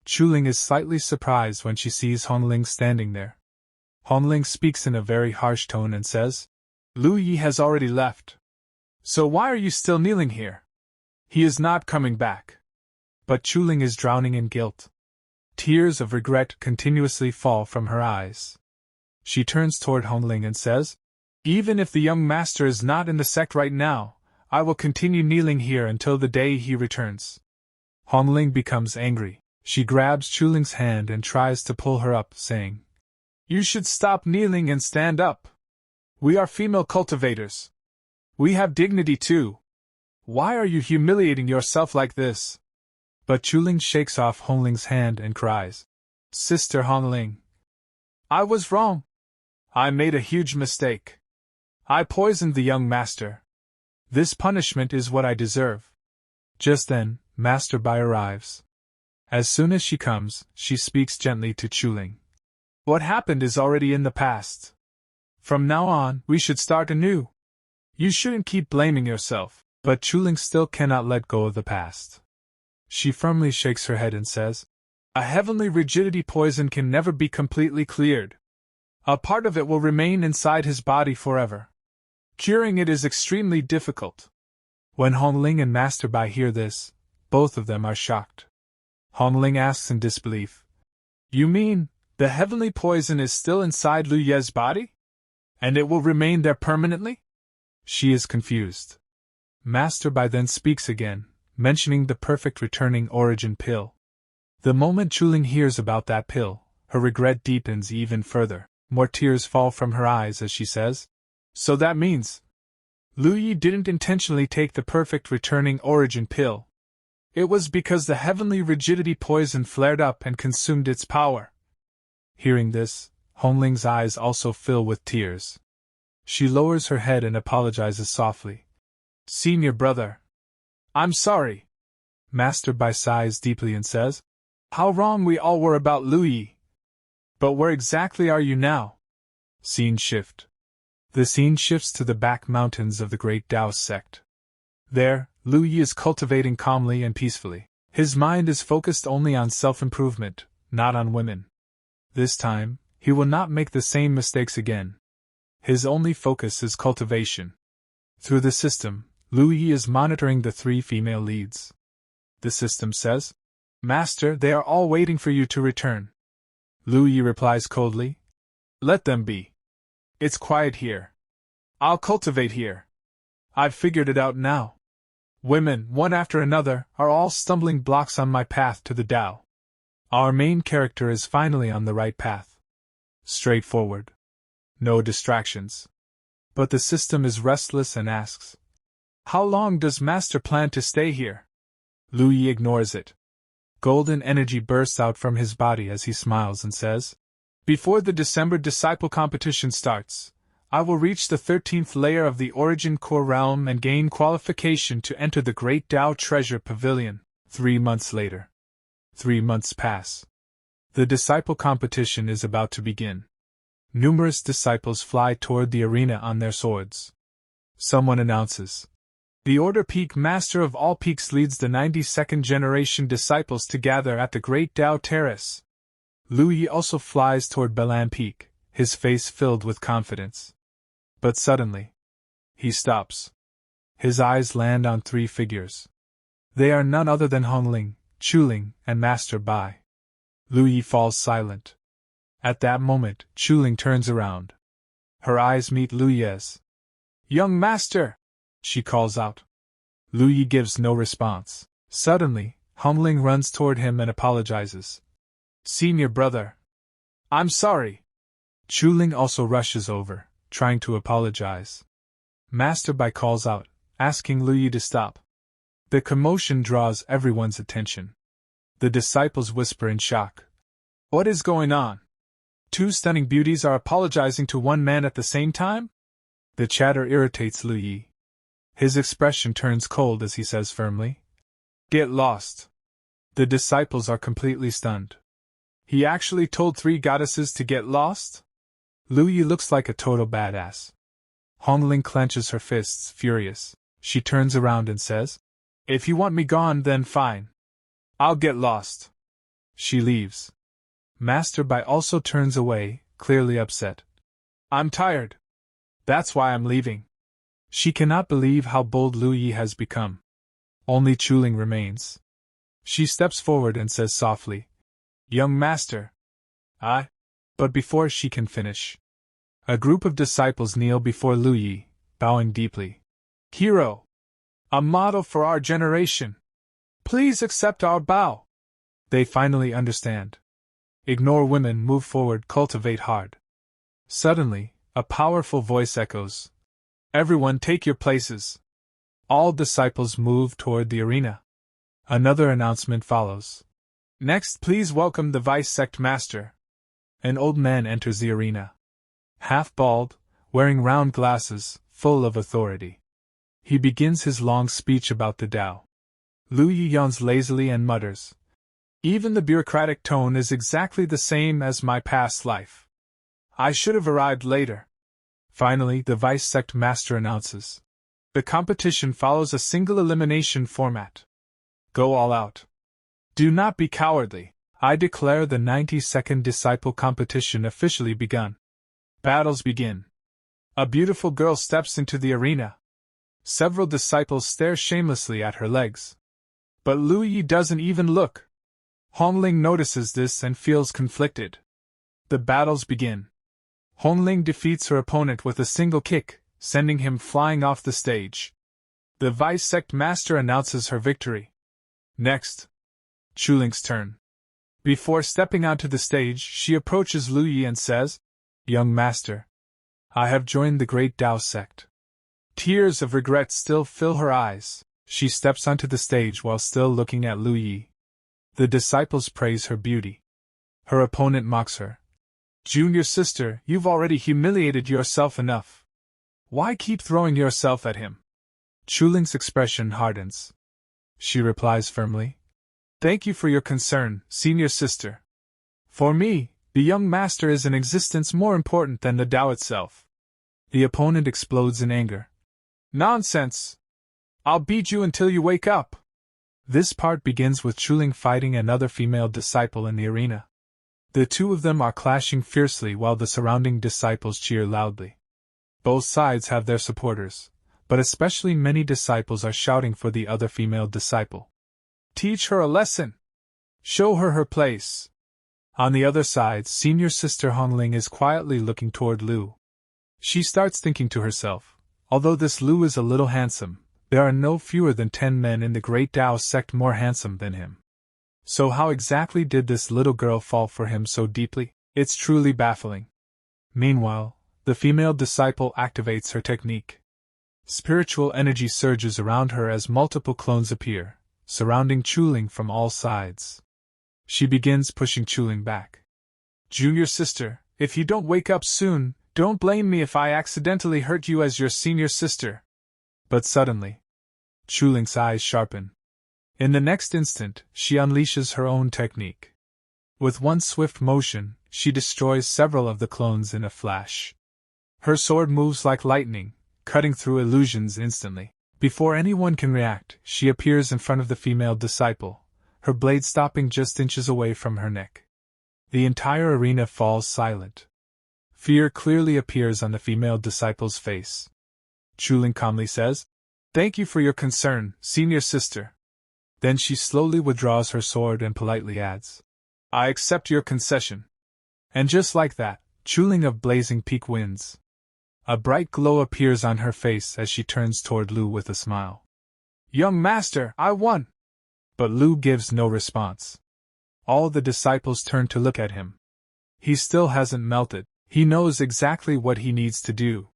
Chu Ling is slightly surprised when she sees Hong Ling standing there. Hong Ling speaks in a very harsh tone and says, Lu Yi has already left. So why are you still kneeling here? He is not coming back. But Chu Ling is drowning in guilt. Tears of regret continuously fall from her eyes. She turns toward Hong Ling and says, Even if the young master is not in the sect right now, I will continue kneeling here until the day he returns. Hong Ling becomes angry. She grabs Chu Ling's hand and tries to pull her up, saying, You should stop kneeling and stand up. We are female cultivators. We have dignity too. Why are you humiliating yourself like this? But Chu Ling shakes off Hong Ling's hand and cries, Sister Hong Ling, I was wrong. I made a huge mistake. I poisoned the young master. This punishment is what I deserve. Just then, Master Bai arrives. As soon as she comes, she speaks gently to Chu Ling. What happened is already in the past. From now on, we should start anew. You shouldn't keep blaming yourself. But Chu Ling still cannot let go of the past. She firmly shakes her head and says, A heavenly rigidity poison can never be completely cleared. A part of it will remain inside his body forever. Curing it is extremely difficult. When Hong Ling and Master Bai hear this, both of them are shocked. Hong Ling asks in disbelief, You mean, the heavenly poison is still inside Lu Ye's body? And it will remain there permanently? She is confused. Master Bai then speaks again, mentioning the perfect returning origin pill. The moment Chu Ling hears about that pill, her regret deepens even further. More tears fall from her eyes as she says, So that means Lu Yi didn't intentionally take the perfect returning origin pill. It was because the heavenly rigidity poison flared up and consumed its power. Hearing this, Hong Ling's eyes also fill with tears. She lowers her head and apologizes softly. Senior brother, I'm sorry. Master Bai sighs deeply and says, How wrong we all were about Lu Yi. But where exactly are you now? Scene shift. The scene shifts to the back mountains of the great Taoist sect. There, Lu Yi is cultivating calmly and peacefully. His mind is focused only on self-improvement, not on women. This time, he will not make the same mistakes again. His only focus is cultivation. Through the system, Lu Yi is monitoring the 3 female leads. The system says, Master, they are all waiting for you to return. Lu Yi replies coldly, Let them be. It's quiet here. I'll cultivate here. I've figured it out now. Women, one after another, are all stumbling blocks on my path to the Tao. Our main character is finally on the right path. Straightforward. No distractions. But the system is restless and asks, How long does Master plan to stay here? Lu Yi ignores it. Golden energy bursts out from his body as he smiles and says, Before the December disciple competition starts, I will reach the 13th layer of the Origin Core Realm and gain qualification to enter the Great Tao Treasure Pavilion. 3 months later. 3 months pass. The disciple competition is about to begin. Numerous disciples fly toward the arena on their swords. Someone announces, The Order Peak Master of all peaks leads the 92nd generation disciples to gather at the Great Tao Terrace. Lu Yi also flies toward Balan Peak, his face filled with confidence. But suddenly, he stops. His eyes land on 3 figures. They are none other than Hong Ling, Chu Ling, and Master Bai. Lu Yi falls silent. At that moment, Chu Ling turns around. Her eyes meet Lu Ye's. Young master! she calls out. Lu Yi gives no response. Suddenly, Hong Ling runs toward him and apologizes. Senior brother. I'm sorry. Chu Ling also rushes over, trying to apologize. Master Bai calls out, asking Lu Yi to stop. The commotion draws everyone's attention. The disciples whisper in shock. What is going on? Two stunning beauties are apologizing to one man at the same time? The chatter irritates Lu Yi. His expression turns cold as he says firmly, Get lost. The disciples are completely stunned. He actually told 3 goddesses to get lost? Lu Yi looks like a total badass. Hong Ling clenches her fists, furious. She turns around and says, If you want me gone, then fine. I'll get lost. She leaves. Master Bai also turns away, clearly upset. I'm tired. That's why I'm leaving. She cannot believe how bold Lu Yi has become. Only Chu Ling remains. She steps forward and says softly, Young master. But before she can finish, a group of disciples kneel before Lu Yi, bowing deeply. Hero! A model for our generation! Please accept our bow! They finally understand. Ignore women, move forward, cultivate hard. Suddenly, a powerful voice echoes. Everyone take your places. All disciples move toward the arena. Another announcement follows. Next, please welcome the Vice Sect Master. An old man enters the arena. Half bald, wearing round glasses, full of authority. He begins his long speech about the Tao. Lu Yi yawns lazily and mutters, Even the bureaucratic tone is exactly the same as my past life. I should have arrived later. Finally, the Vice Sect Master announces. The competition follows a single elimination format. Go all out. Do not be cowardly. I declare the 90-second disciple competition officially begun. Battles begin. A beautiful girl steps into the arena. Several disciples stare shamelessly at her legs. But Lu Yi doesn't even look. Hong Ling notices this and feels conflicted. The battles begin. Hong Ling defeats her opponent with a single kick, sending him flying off the stage. The Vice Sect Master announces her victory. Next, Chu Ling's turn. Before stepping onto the stage, she approaches Lu Yi and says, Young master, I have joined the Great Tao sect. Tears of regret still fill her eyes. She steps onto the stage while still looking at Lu Yi. The disciples praise her beauty. Her opponent mocks her. Junior sister, you've already humiliated yourself enough. Why keep throwing yourself at him? Chu Ling's expression hardens. She replies firmly, Thank you for your concern, senior sister. For me, the young master is an existence more important than the Tao itself. The opponent explodes in anger. Nonsense! I'll beat you until you wake up! This part begins with Chu Ling fighting another female disciple in the arena. The two of them are clashing fiercely while the surrounding disciples cheer loudly. Both sides have their supporters, but especially many disciples are shouting for the other female disciple. Teach her a lesson! Show her her place! On the other side, senior sister Hong Ling is quietly looking toward Lu. She starts thinking to herself, although this Lu is a little handsome, there are no fewer than 10 men in the Great Tao sect more handsome than him. So how exactly did this little girl fall for him so deeply? It's truly baffling. Meanwhile, the female disciple activates her technique. Spiritual energy surges around her as multiple clones appear, surrounding Chu Ling from all sides. She begins pushing Chu Ling back. Junior sister, if you don't wake up soon, don't blame me if I accidentally hurt you as your senior sister. But suddenly, Chu Ling's eyes sharpen. In the next instant, she unleashes her own technique. With one swift motion, she destroys several of the clones in a flash. Her sword moves like lightning, cutting through illusions instantly. Before anyone can react, she appears in front of the female disciple, her blade stopping just inches away from her neck. The entire arena falls silent. Fear clearly appears on the female disciple's face. Chu Ling calmly says, Thank you for your concern, senior sister. Then she slowly withdraws her sword and politely adds, I accept your concession. And just like that, Chu Ling of Blazing Peak wins. A bright glow appears on her face as she turns toward Lu with a smile. Young master, I won! But Lu gives no response. All the disciples turn to look at him. He still hasn't melted. He knows exactly what he needs to do.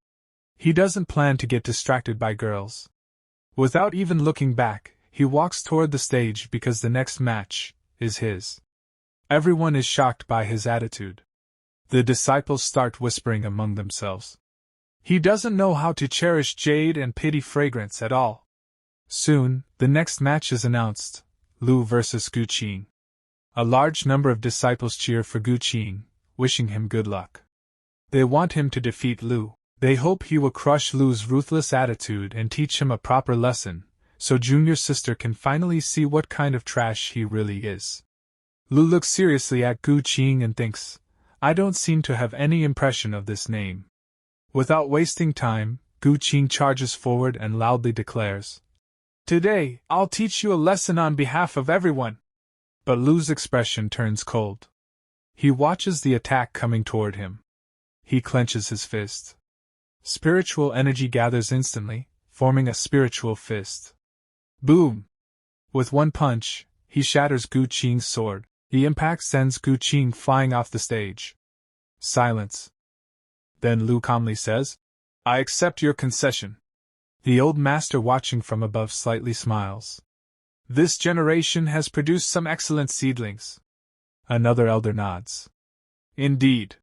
He doesn't plan to get distracted by girls. Without even looking back, he walks toward the stage because the next match is his. Everyone is shocked by his attitude. The disciples start whispering among themselves. He doesn't know how to cherish jade and pity fragrance at all. Soon, the next match is announced, Lu versus Gu Qing. A large number of disciples cheer for Gu Qing, wishing him good luck. They want him to defeat Lu. They hope he will crush Lu's ruthless attitude and teach him a proper lesson, so junior sister can finally see what kind of trash he really is. Lu looks seriously at Gu Qing and thinks, I don't seem to have any impression of this name. Without wasting time, Gu Qing charges forward and loudly declares, Today, I'll teach you a lesson on behalf of everyone. But Lu's expression turns cold. He watches the attack coming toward him. He clenches his fist. Spiritual energy gathers instantly, forming a spiritual fist. Boom! With one punch, he shatters Gu Qing's sword. The impact sends Gu Qing flying off the stage. Silence. Then Lu calmly says, I accept your concession. The old master watching from above slightly smiles. This generation has produced some excellent seedlings. Another elder nods. Indeed.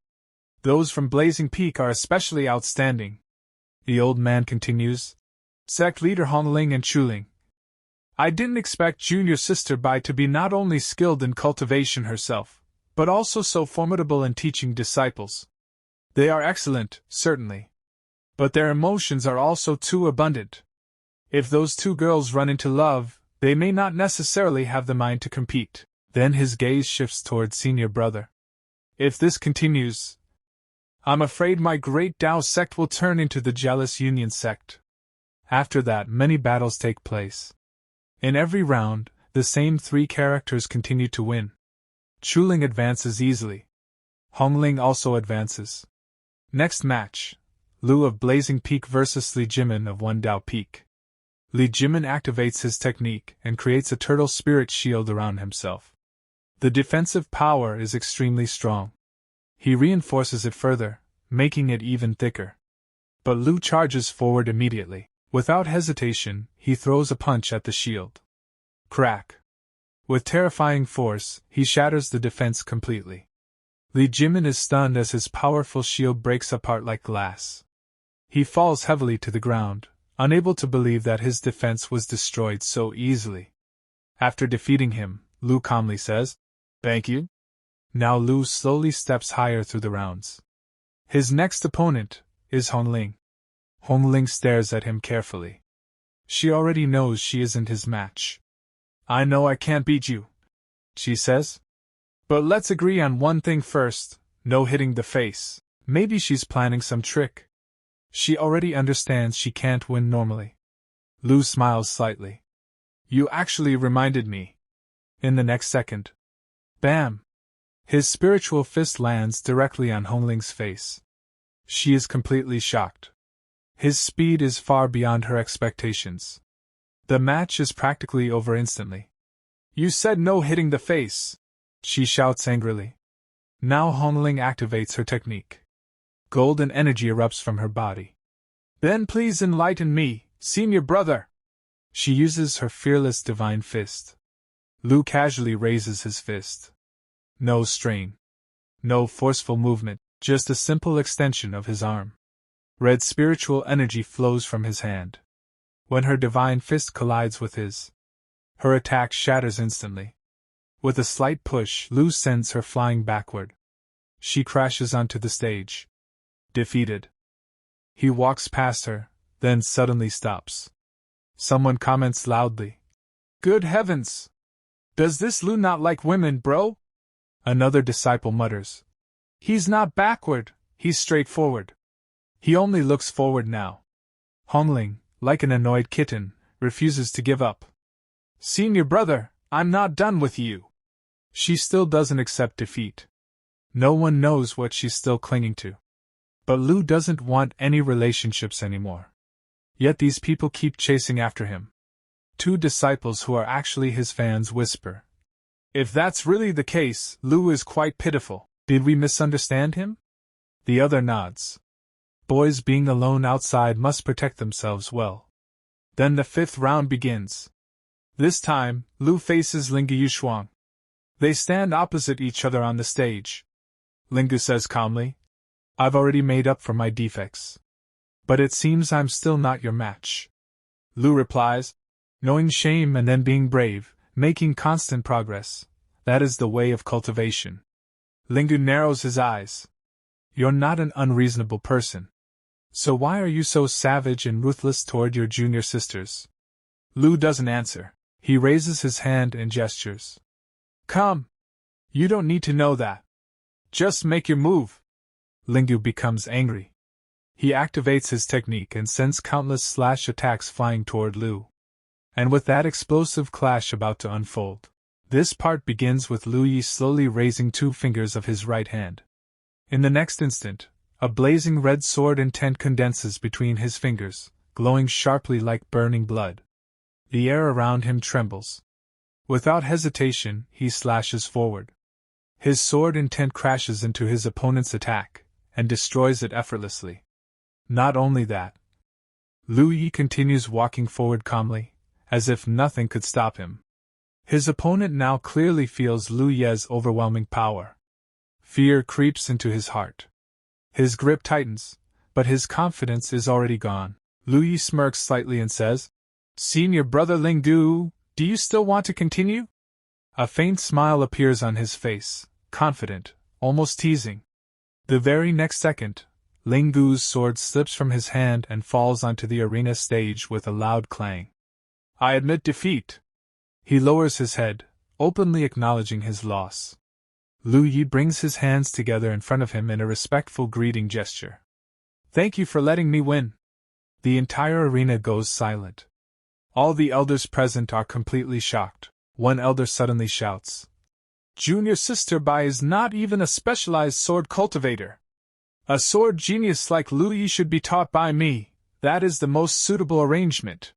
Those from Blazing Peak are especially outstanding. The old man continues, Sect leader Hong Ling and Chu Ling. I didn't expect junior sister Bai to be not only skilled in cultivation herself, but also so formidable in teaching disciples. They are excellent, certainly. But their emotions are also too abundant. If those two girls run into love, they may not necessarily have the mind to compete. Then his gaze shifts toward senior brother. If this continues, I'm afraid my great Tao sect will turn into the Jealous Union sect. After that, many battles take place. In every round, the same three characters continue to win. Chu Ling advances easily. Hong Ling also advances. Next match, Lu of Blazing Peak versus Li Jimin of One Dao Peak. Li Jimin activates his technique and creates a turtle spirit shield around himself. The defensive power is extremely strong. He reinforces it further, making it even thicker. But Lu charges forward immediately. Without hesitation, he throws a punch at the shield. Crack! With terrifying force, he shatters the defense completely. Li Jimin is stunned as his powerful shield breaks apart like glass. He falls heavily to the ground, unable to believe that his defense was destroyed so easily. After defeating him, Lu calmly says, Thank you. Now Lu slowly steps higher through the rounds. His next opponent is Hong Ling. Hong Ling stares at him carefully. She already knows she isn't his match. I know I can't beat you, she says. But let's agree on one thing first, no hitting the face. Maybe she's planning some trick. She already understands she can't win normally. Lu smiles slightly. You actually reminded me. In the next second. Bam! His spiritual fist lands directly on Hong Ling's face. She is completely shocked. His speed is far beyond her expectations. The match is practically over instantly. You said no hitting the face, she shouts angrily. Now Hong Ling activates her technique. Golden energy erupts from her body. Then please enlighten me, senior brother. She uses her fearless divine fist. Lu casually raises his fist. No strain. No forceful movement, just a simple extension of his arm. Red spiritual energy flows from his hand. When her divine fist collides with his, her attack shatters instantly. With a slight push, Lu sends her flying backward. She crashes onto the stage. Defeated. He walks past her, then suddenly stops. Someone comments loudly. Good heavens! Does this Lu not like women, bro? Another disciple mutters. He's not backward, he's straightforward. He only looks forward now. Hong Ling, like an annoyed kitten, refuses to give up. Senior brother, I'm not done with you. She still doesn't accept defeat. No one knows what she's still clinging to. But Lu doesn't want any relationships anymore. Yet these people keep chasing after him. Two disciples who are actually his fans whisper. If that's really the case, Lu is quite pitiful. Did we misunderstand him? The other nods. Boys being alone outside must protect themselves well. Then the fifth round begins. This time, Lu faces Lingu Yushuang. They stand opposite each other on the stage. Lingu says calmly, I've already made up for my defects. But it seems I'm still not your match. Lu replies, knowing shame and then being brave, making constant progress. That is the way of cultivation. Lingu narrows his eyes. You're not an unreasonable person. So why are you so savage and ruthless toward your junior sisters? Lu doesn't answer. He raises his hand and gestures. Come. You don't need to know that. Just make your move. Lingu becomes angry. He activates his technique and sends countless slash attacks flying toward Lu. And with that explosive clash about to unfold, this part begins with Lu Yi slowly raising two fingers of his right hand. In the next instant, a blazing red sword intent condenses between his fingers, glowing sharply like burning blood. The air around him trembles. Without hesitation, he slashes forward. His sword intent crashes into his opponent's attack, and destroys it effortlessly. Not only that, Lu Yi continues walking forward calmly, as if nothing could stop him. His opponent now clearly feels Lu Ye's overwhelming power. Fear creeps into his heart. His grip tightens, but his confidence is already gone. Lu Yi smirks slightly and says, Senior brother Lingu, do you still want to continue? A faint smile appears on his face, confident, almost teasing. The very next second, Lingu's sword slips from his hand and falls onto the arena stage with a loud clang. I admit defeat. He lowers his head, openly acknowledging his loss. Lu Yi brings his hands together in front of him in a respectful greeting gesture. Thank you for letting me win. The entire arena goes silent. All the elders present are completely shocked. One elder suddenly shouts, Junior Sister Bai is not even a specialized sword cultivator. A sword genius like Lu Yi should be taught by me. That is the most suitable arrangement.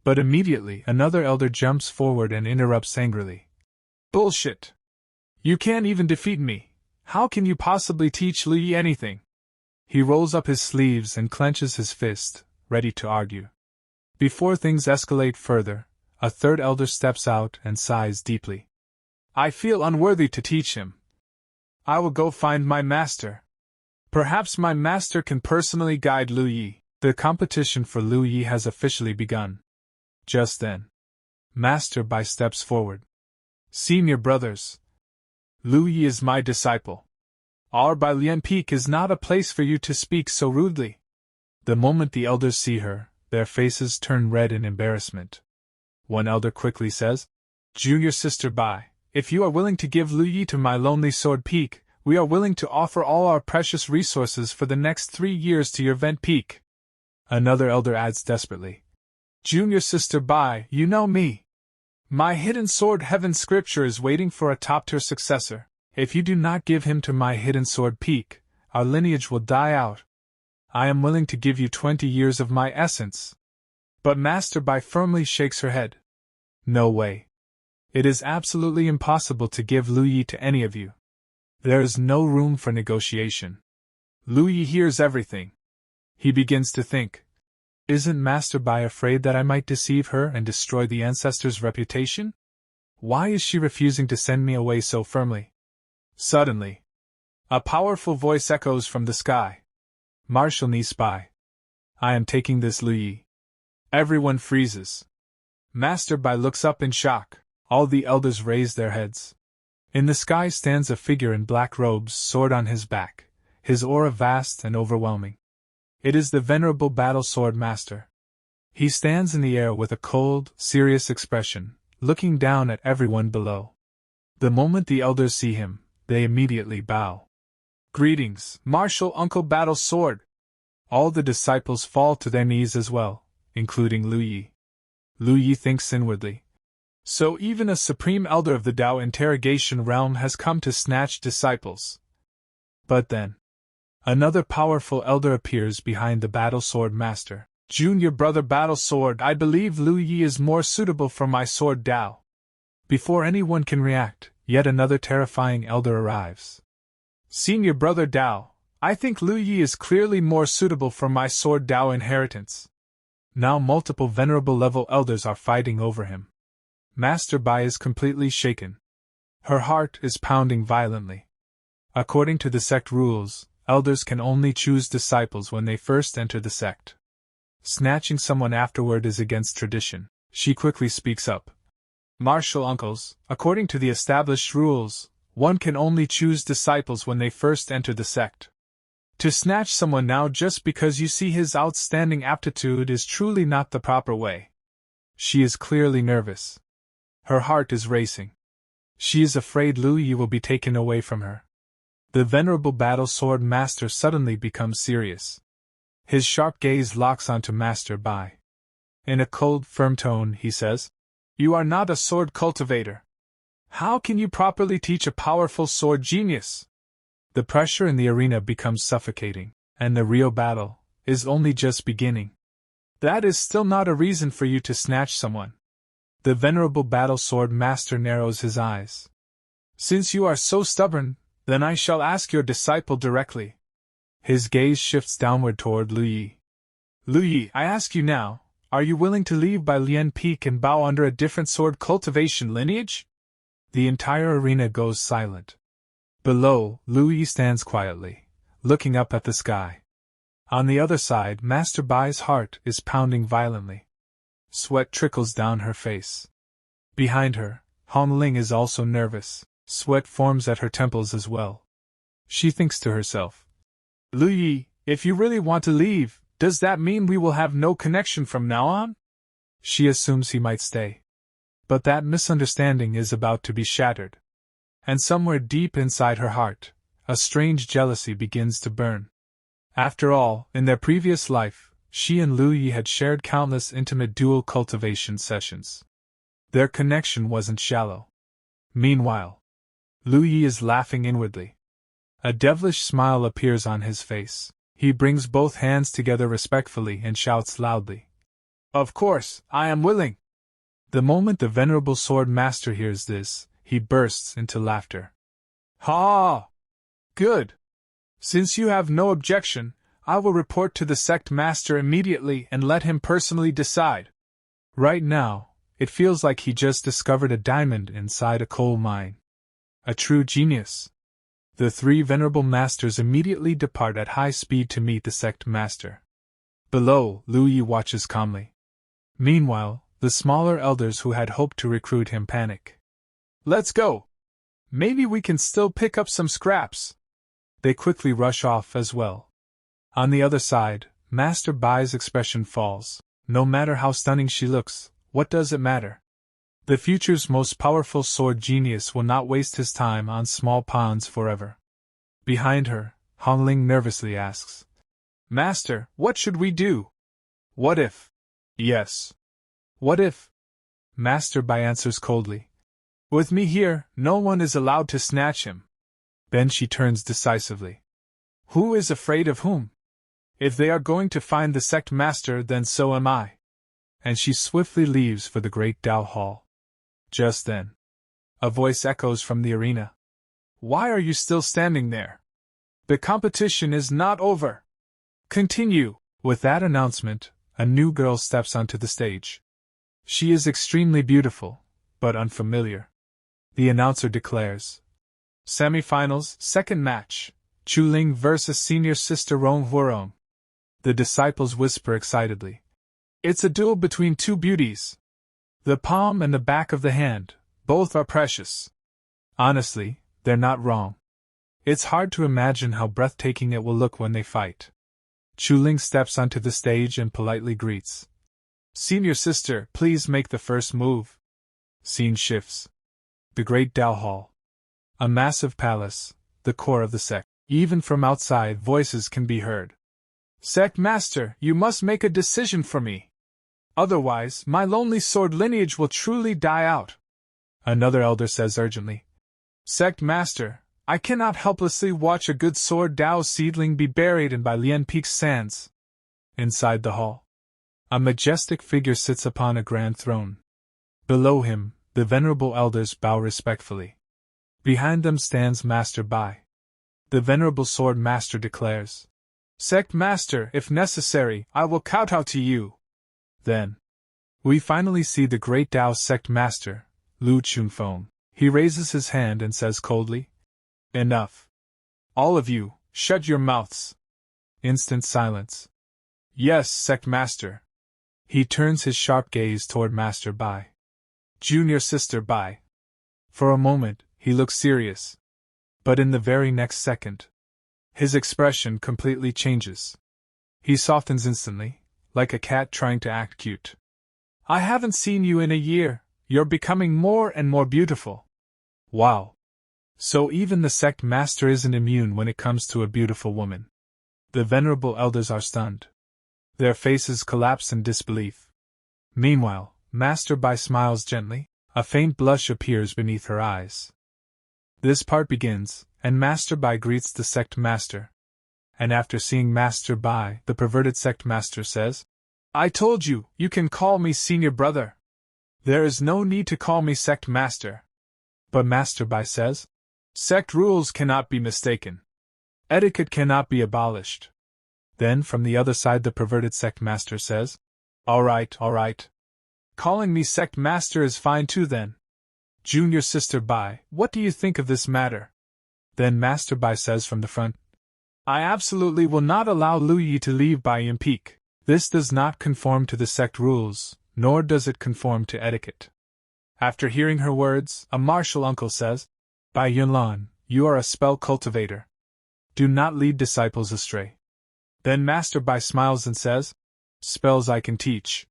But immediately another elder jumps forward and interrupts angrily. Bullshit! You can't even defeat me. How can you possibly teach Lu Yi anything? He rolls up his sleeves and clenches his fist, ready to argue. Before things escalate further, a third elder steps out and sighs deeply. I feel unworthy to teach him. I will go find my master. Perhaps my master can personally guide Lu Yi. The competition for Lu Yi has officially begun. Just then, Master Bai steps forward. Senior brothers, Lu Yi is my disciple. Our Bailian Peak is not a place for you to speak so rudely. The moment the elders see her, their faces turn red in embarrassment. One elder quickly says, Junior Sister Bai, if you are willing to give Lu Yi to my lonely sword peak, we are willing to offer all our precious resources for the next 3 years to your vent peak. Another elder adds desperately, Junior Sister Bai, you know me. My hidden sword Heaven's Scripture is waiting for a top-tier successor. If you do not give him to my hidden sword peak, our lineage will die out. I am willing to give you 20 years of my essence. But Master Bai firmly shakes her head. No way. It is absolutely impossible to give Lu Yi to any of you. There is no room for negotiation. Lu Yi hears everything. He begins to think. Isn't Master Bai afraid that I might deceive her and destroy the ancestor's reputation? Why is she refusing to send me away so firmly? Suddenly, a powerful voice echoes from the sky. Marshal Ni Spy. I am taking this Lu Yi. Everyone freezes. Master Bai looks up in shock. All the elders raise their heads. In the sky stands a figure in black robes, sword on his back, his aura vast and overwhelming. It is the Venerable Battle Sword Master. He stands in the air with a cold, serious expression, looking down at everyone below. The moment the elders see him, they immediately bow. Greetings, Martial Uncle Battle Sword! All the disciples fall to their knees as well, including Lu Yi. Lu Yi thinks inwardly. So even a supreme elder of the Tao interrogation realm has come to snatch disciples. But then, Another powerful elder appears behind the Battle Sword Master. Junior brother Battle Sword, I believe Lu Yi is more suitable for my sword Dao. Before anyone can react, yet another terrifying elder arrives. Senior brother Dao, I think Lu Yi is clearly more suitable for my sword Dao inheritance. Now multiple venerable level elders are fighting over him. Master Bai is completely shaken. Her heart is pounding violently. According to the sect rules, elders can only choose disciples when they first enter the sect. Snatching someone afterward is against tradition. She quickly speaks up. Martial uncles, according to the established rules, one can only choose disciples when they first enter the sect. To snatch someone now just because you see his outstanding aptitude is truly not the proper way. She is clearly nervous. Her heart is racing. She is afraid Lu Yi will be taken away from her. The venerable Battle Sword Master suddenly becomes serious. His sharp gaze locks onto Master Bai. In a cold, firm tone, he says, "You are not a sword cultivator. How can you properly teach a powerful sword genius?" The pressure in the arena becomes suffocating, and the real battle is only just beginning. That is still not a reason for you to snatch someone. The venerable Battle Sword Master narrows his eyes. Since you are so stubborn, then I shall ask your disciple directly. His gaze shifts downward toward Lu Yi. Lu Yi, I ask you now, are you willing to leave Bai Lian Peak and bow under a different sword cultivation lineage? The entire arena goes silent. Below, Lu Yi stands quietly, looking up at the sky. On the other side, Master Bai's heart is pounding violently. Sweat trickles down her face. Behind her, Hong Ling is also nervous. Sweat forms at her temples as well. She thinks to herself, Lu Yi, if you really want to leave, does that mean we will have no connection from now on? She assumes he might stay. But that misunderstanding is about to be shattered. And somewhere deep inside her heart, a strange jealousy begins to burn. After all, in their previous life, she and Lu Yi had shared countless intimate dual cultivation sessions. Their connection wasn't shallow. Meanwhile, Lu Yi is laughing inwardly. A devilish smile appears on his face. He brings both hands together respectfully and shouts loudly, "Of course, I am willing!" The moment the venerable sword master hears this, he bursts into laughter. "Ha! Good! Since you have no objection, I will report to the sect master immediately and let him personally decide." Right now, it feels like he just discovered a diamond inside a coal mine. A true genius. The three venerable masters immediately depart at high speed to meet the sect master. Below, Lu Yi watches calmly. Meanwhile, the smaller elders who had hoped to recruit him panic. "Let's go! Maybe we can still pick up some scraps." They quickly rush off as well. On the other side, Master Bai's expression falls. No matter how stunning she looks, what does it matter? The future's most powerful sword genius will not waste his time on small pawns forever. Behind her, Hong Ling nervously asks, "Master, what should we do? What if?" "Yes. What if?" Master Bai answers coldly. "With me here, no one is allowed to snatch him." Then she turns decisively. "Who is afraid of whom? If they are going to find the sect master, then so am I." And she swiftly leaves for the great Dao Hall. Just then, a voice echoes from the arena. "Why are you still standing there? The competition is not over. Continue." With that announcement, a new girl steps onto the stage. She is extremely beautiful, but unfamiliar. The announcer declares, "Semifinals, second match, Chu Ling versus senior sister Rong Huarong." The disciples whisper excitedly, "It's a duel between two beauties. The palm and the back of the hand, both are precious." Honestly, they're not wrong. It's hard to imagine how breathtaking it will look when they fight. Chu Ling steps onto the stage and politely greets. "Senior sister, please make the first move." Scene shifts. The Great Dao Hall. A massive palace, the core of the sect. Even from outside, voices can be heard. "Sect master, you must make a decision for me. Otherwise, my lonely sword lineage will truly die out." Another elder says urgently, "Sect master, I cannot helplessly watch a good sword Dao seedling be buried in by Lian Peak's sands. Inside the hall, a majestic figure sits upon a grand throne. Below him, the venerable elders bow respectfully. Behind them stands Master Bai. The venerable sword master declares, "Sect master, if necessary, I will kowtow to you." Then, we finally see the great Dao sect master, Lu Chunfeng. He raises his hand and says coldly, "Enough. All of you, shut your mouths." Instant silence. "Yes, sect master." He turns his sharp gaze toward Master Bai. "Junior sister Bai." For a moment, he looks serious. But in the very next second, his expression completely changes. He softens instantly, like a cat trying to act cute. "I haven't seen you in a year, you're becoming more and more beautiful." Wow! So even the sect master isn't immune when it comes to a beautiful woman. The venerable elders are stunned. Their faces collapse in disbelief. Meanwhile, Master Bai smiles gently, a faint blush appears beneath her eyes. This part begins, and Master Bai greets the sect master. And after seeing Master Bai, the perverted sect master says, "I told you, you can call me senior brother. There is no need to call me sect master." But Master Bai says, "Sect rules cannot be mistaken. Etiquette cannot be abolished." Then from the other side the perverted sect master says, all right. Calling me sect master is fine too then. Junior sister Bai, what do you think of this matter?" Then Master Bai says from the front, "I absolutely will not allow Lu Yi to leave Bai Yin Peak. This does not conform to the sect rules, nor does it conform to etiquette." After hearing her words, a martial uncle says, "Bai Yunlan, you are a spell cultivator. Do not lead disciples astray." Then Master Bai smiles and says, "Spells I can teach.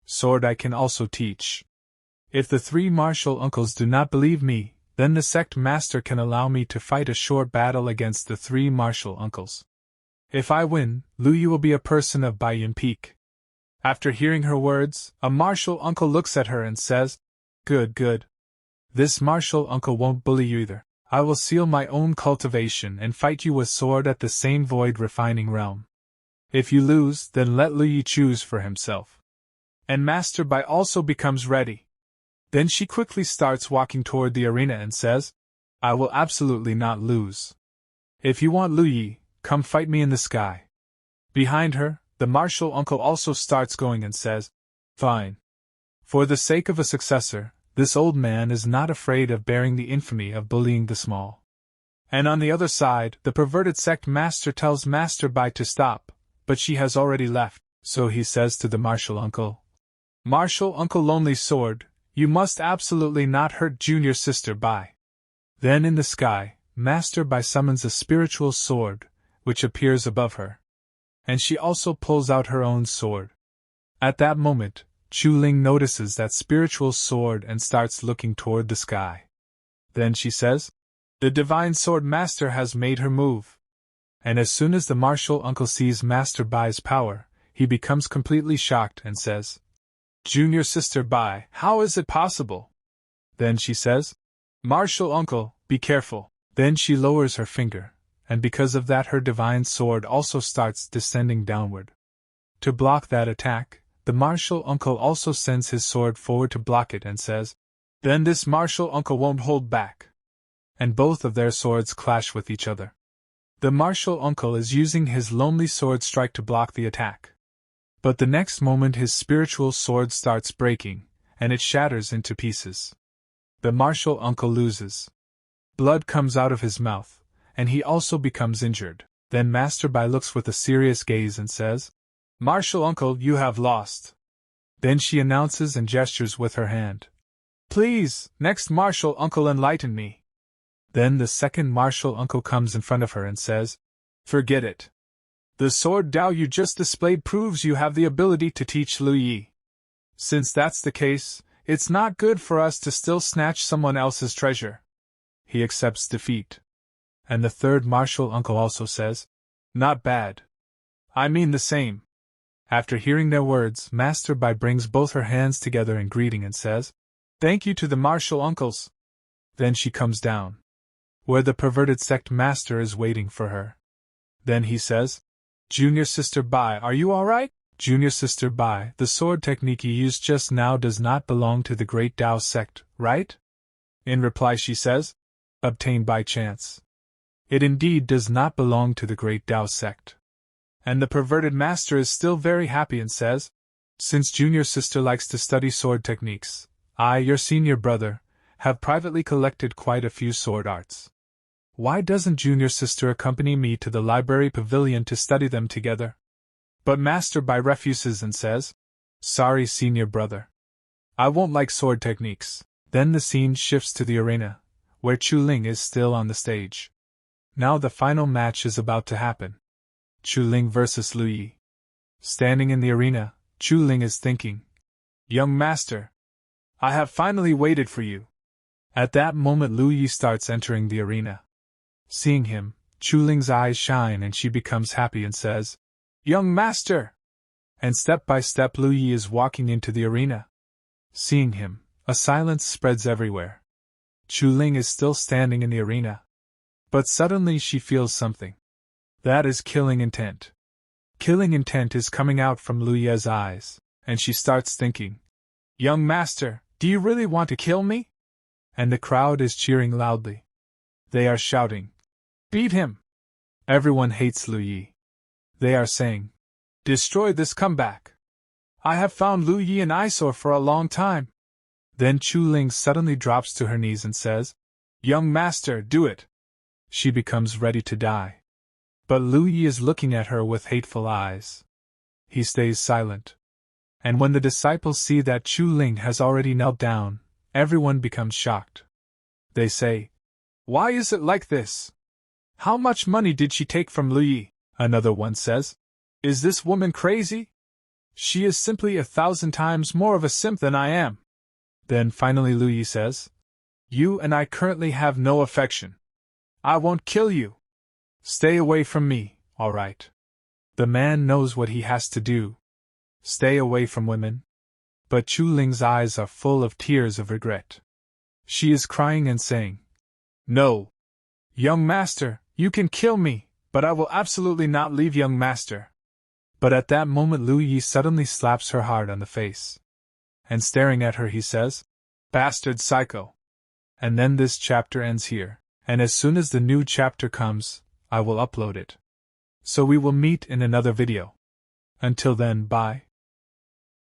Sword I can also teach. If the three martial uncles do not believe me, then the sect master can allow me to fight a short battle against the three martial uncles. If I win, Lu Yi will be a person of Bai Yin Peak." After hearing her words, a martial uncle looks at her and says, Good. This martial uncle won't bully you either. I will seal my own cultivation and fight you with sword at the same void refining realm. If you lose, then let Lu Yi choose for himself." And Master Bai also becomes ready. Then she quickly starts walking toward the arena and says, "I will absolutely not lose. If you want Lu Yi, come fight me in the sky." Behind her, the martial uncle also starts going and says, "Fine." For the sake of a successor, this old man is not afraid of bearing the infamy of bullying the small. And on the other side, the perverted sect master tells Master Bai to stop, but she has already left, so he says to the martial uncle, "Martial Uncle Lonely Sword, you must absolutely not hurt junior sister Bai." Then in the sky, Master Bai summons a spiritual sword, which appears above her. And she also pulls out her own sword. At that moment, Chu Ling notices that spiritual sword and starts looking toward the sky. Then she says, "The divine sword master has made her move." And as soon as the martial uncle sees Master Bai's power, he becomes completely shocked and says, "Junior sister Bai, how is it possible?" Then she says, "Martial uncle, be careful." Then she lowers her finger, and because of that her divine sword also starts descending downward. To block that attack, the martial uncle also sends his sword forward to block it and says, "Then this martial uncle won't hold back." And both of their swords clash with each other. The martial uncle is using his lonely sword strike to block the attack. But the next moment his spiritual sword starts breaking, and it shatters into pieces. The martial uncle loses. Blood comes out of his mouth, and he also becomes injured. Then Master Bai looks with a serious gaze and says, "Martial uncle, you have lost." Then she announces and gestures with her hand, "Please, next martial uncle, enlighten me." Then the second martial uncle comes in front of her and says, "Forget it. The sword Dao you just displayed proves you have the ability to teach Lu Yi. Since that's the case, it's not good for us to still snatch someone else's treasure." He accepts defeat. And the third martial uncle also says, "Not bad. I mean the same." After hearing their words, Master Bai brings both her hands together in greeting and says, "Thank you to the martial uncles." Then she comes down. where the perverted sect master is waiting for her. Then he says, "Junior Sister Bai, are you alright?" "Junior Sister Bai, the sword technique you used just now does not belong to the Great Tao sect, right?" In reply she says, "Obtained by chance. It indeed does not belong to the Great Tao sect." And the perverted master is still very happy and says, "Since Junior Sister likes to study sword techniques, I, your senior brother, have privately collected quite a few sword arts. Why doesn't Junior Sister accompany me to the library pavilion to study them together?" But Master Bai refuses and says, "Sorry, senior brother. I won't like sword techniques." Then the scene shifts to the arena, where Chu Ling is still on the stage. Now the final match is about to happen. Chu Ling versus Lu Yi. Standing in the arena, Chu Ling is thinking, "Young master, I have finally waited for you." At that moment Lu Yi starts entering the arena. Seeing him, Chu Ling's eyes shine and she becomes happy and says, "Young master!" And step by step Lu Yi is walking into the arena. Seeing him, a silence spreads everywhere. Chu Ling is still standing in the arena. But suddenly she feels something. That is killing intent. Killing intent is coming out from Lu Yi's eyes, and she starts thinking, "Young master, do you really want to kill me?" And the crowd is cheering loudly. They are shouting, "Beat him!" Everyone hates Lu Yi. They are saying, "Destroy this comeback. I have found Lu Yi an eyesore for a long time." Then Chu Ling suddenly drops to her knees and says, "Young master, do it." She becomes ready to die. But Lu Yi is looking at her with hateful eyes. He stays silent. And when the disciples see that Chu Ling has already knelt down, everyone becomes shocked. They say, "Why is it like this? How much money did she take from Lu Yi?" Another one says, "Is this woman crazy? She is simply 1,000 times more of a simp than I am." Then finally Lu Yi says, "You and I currently have no affection. I won't kill you. Stay away from me, alright?" The man knows what he has to do. Stay away from women. But Chu Ling's eyes are full of tears of regret. She is crying and saying, "No. Young master, you can kill me, but I will absolutely not leave young master." But at that moment Lu Yi suddenly slaps her hard on the face. And staring at her he says, "Bastard psycho." And then this chapter ends here, and as soon as the new chapter comes, I will upload it. So we will meet in another video. Until then, bye.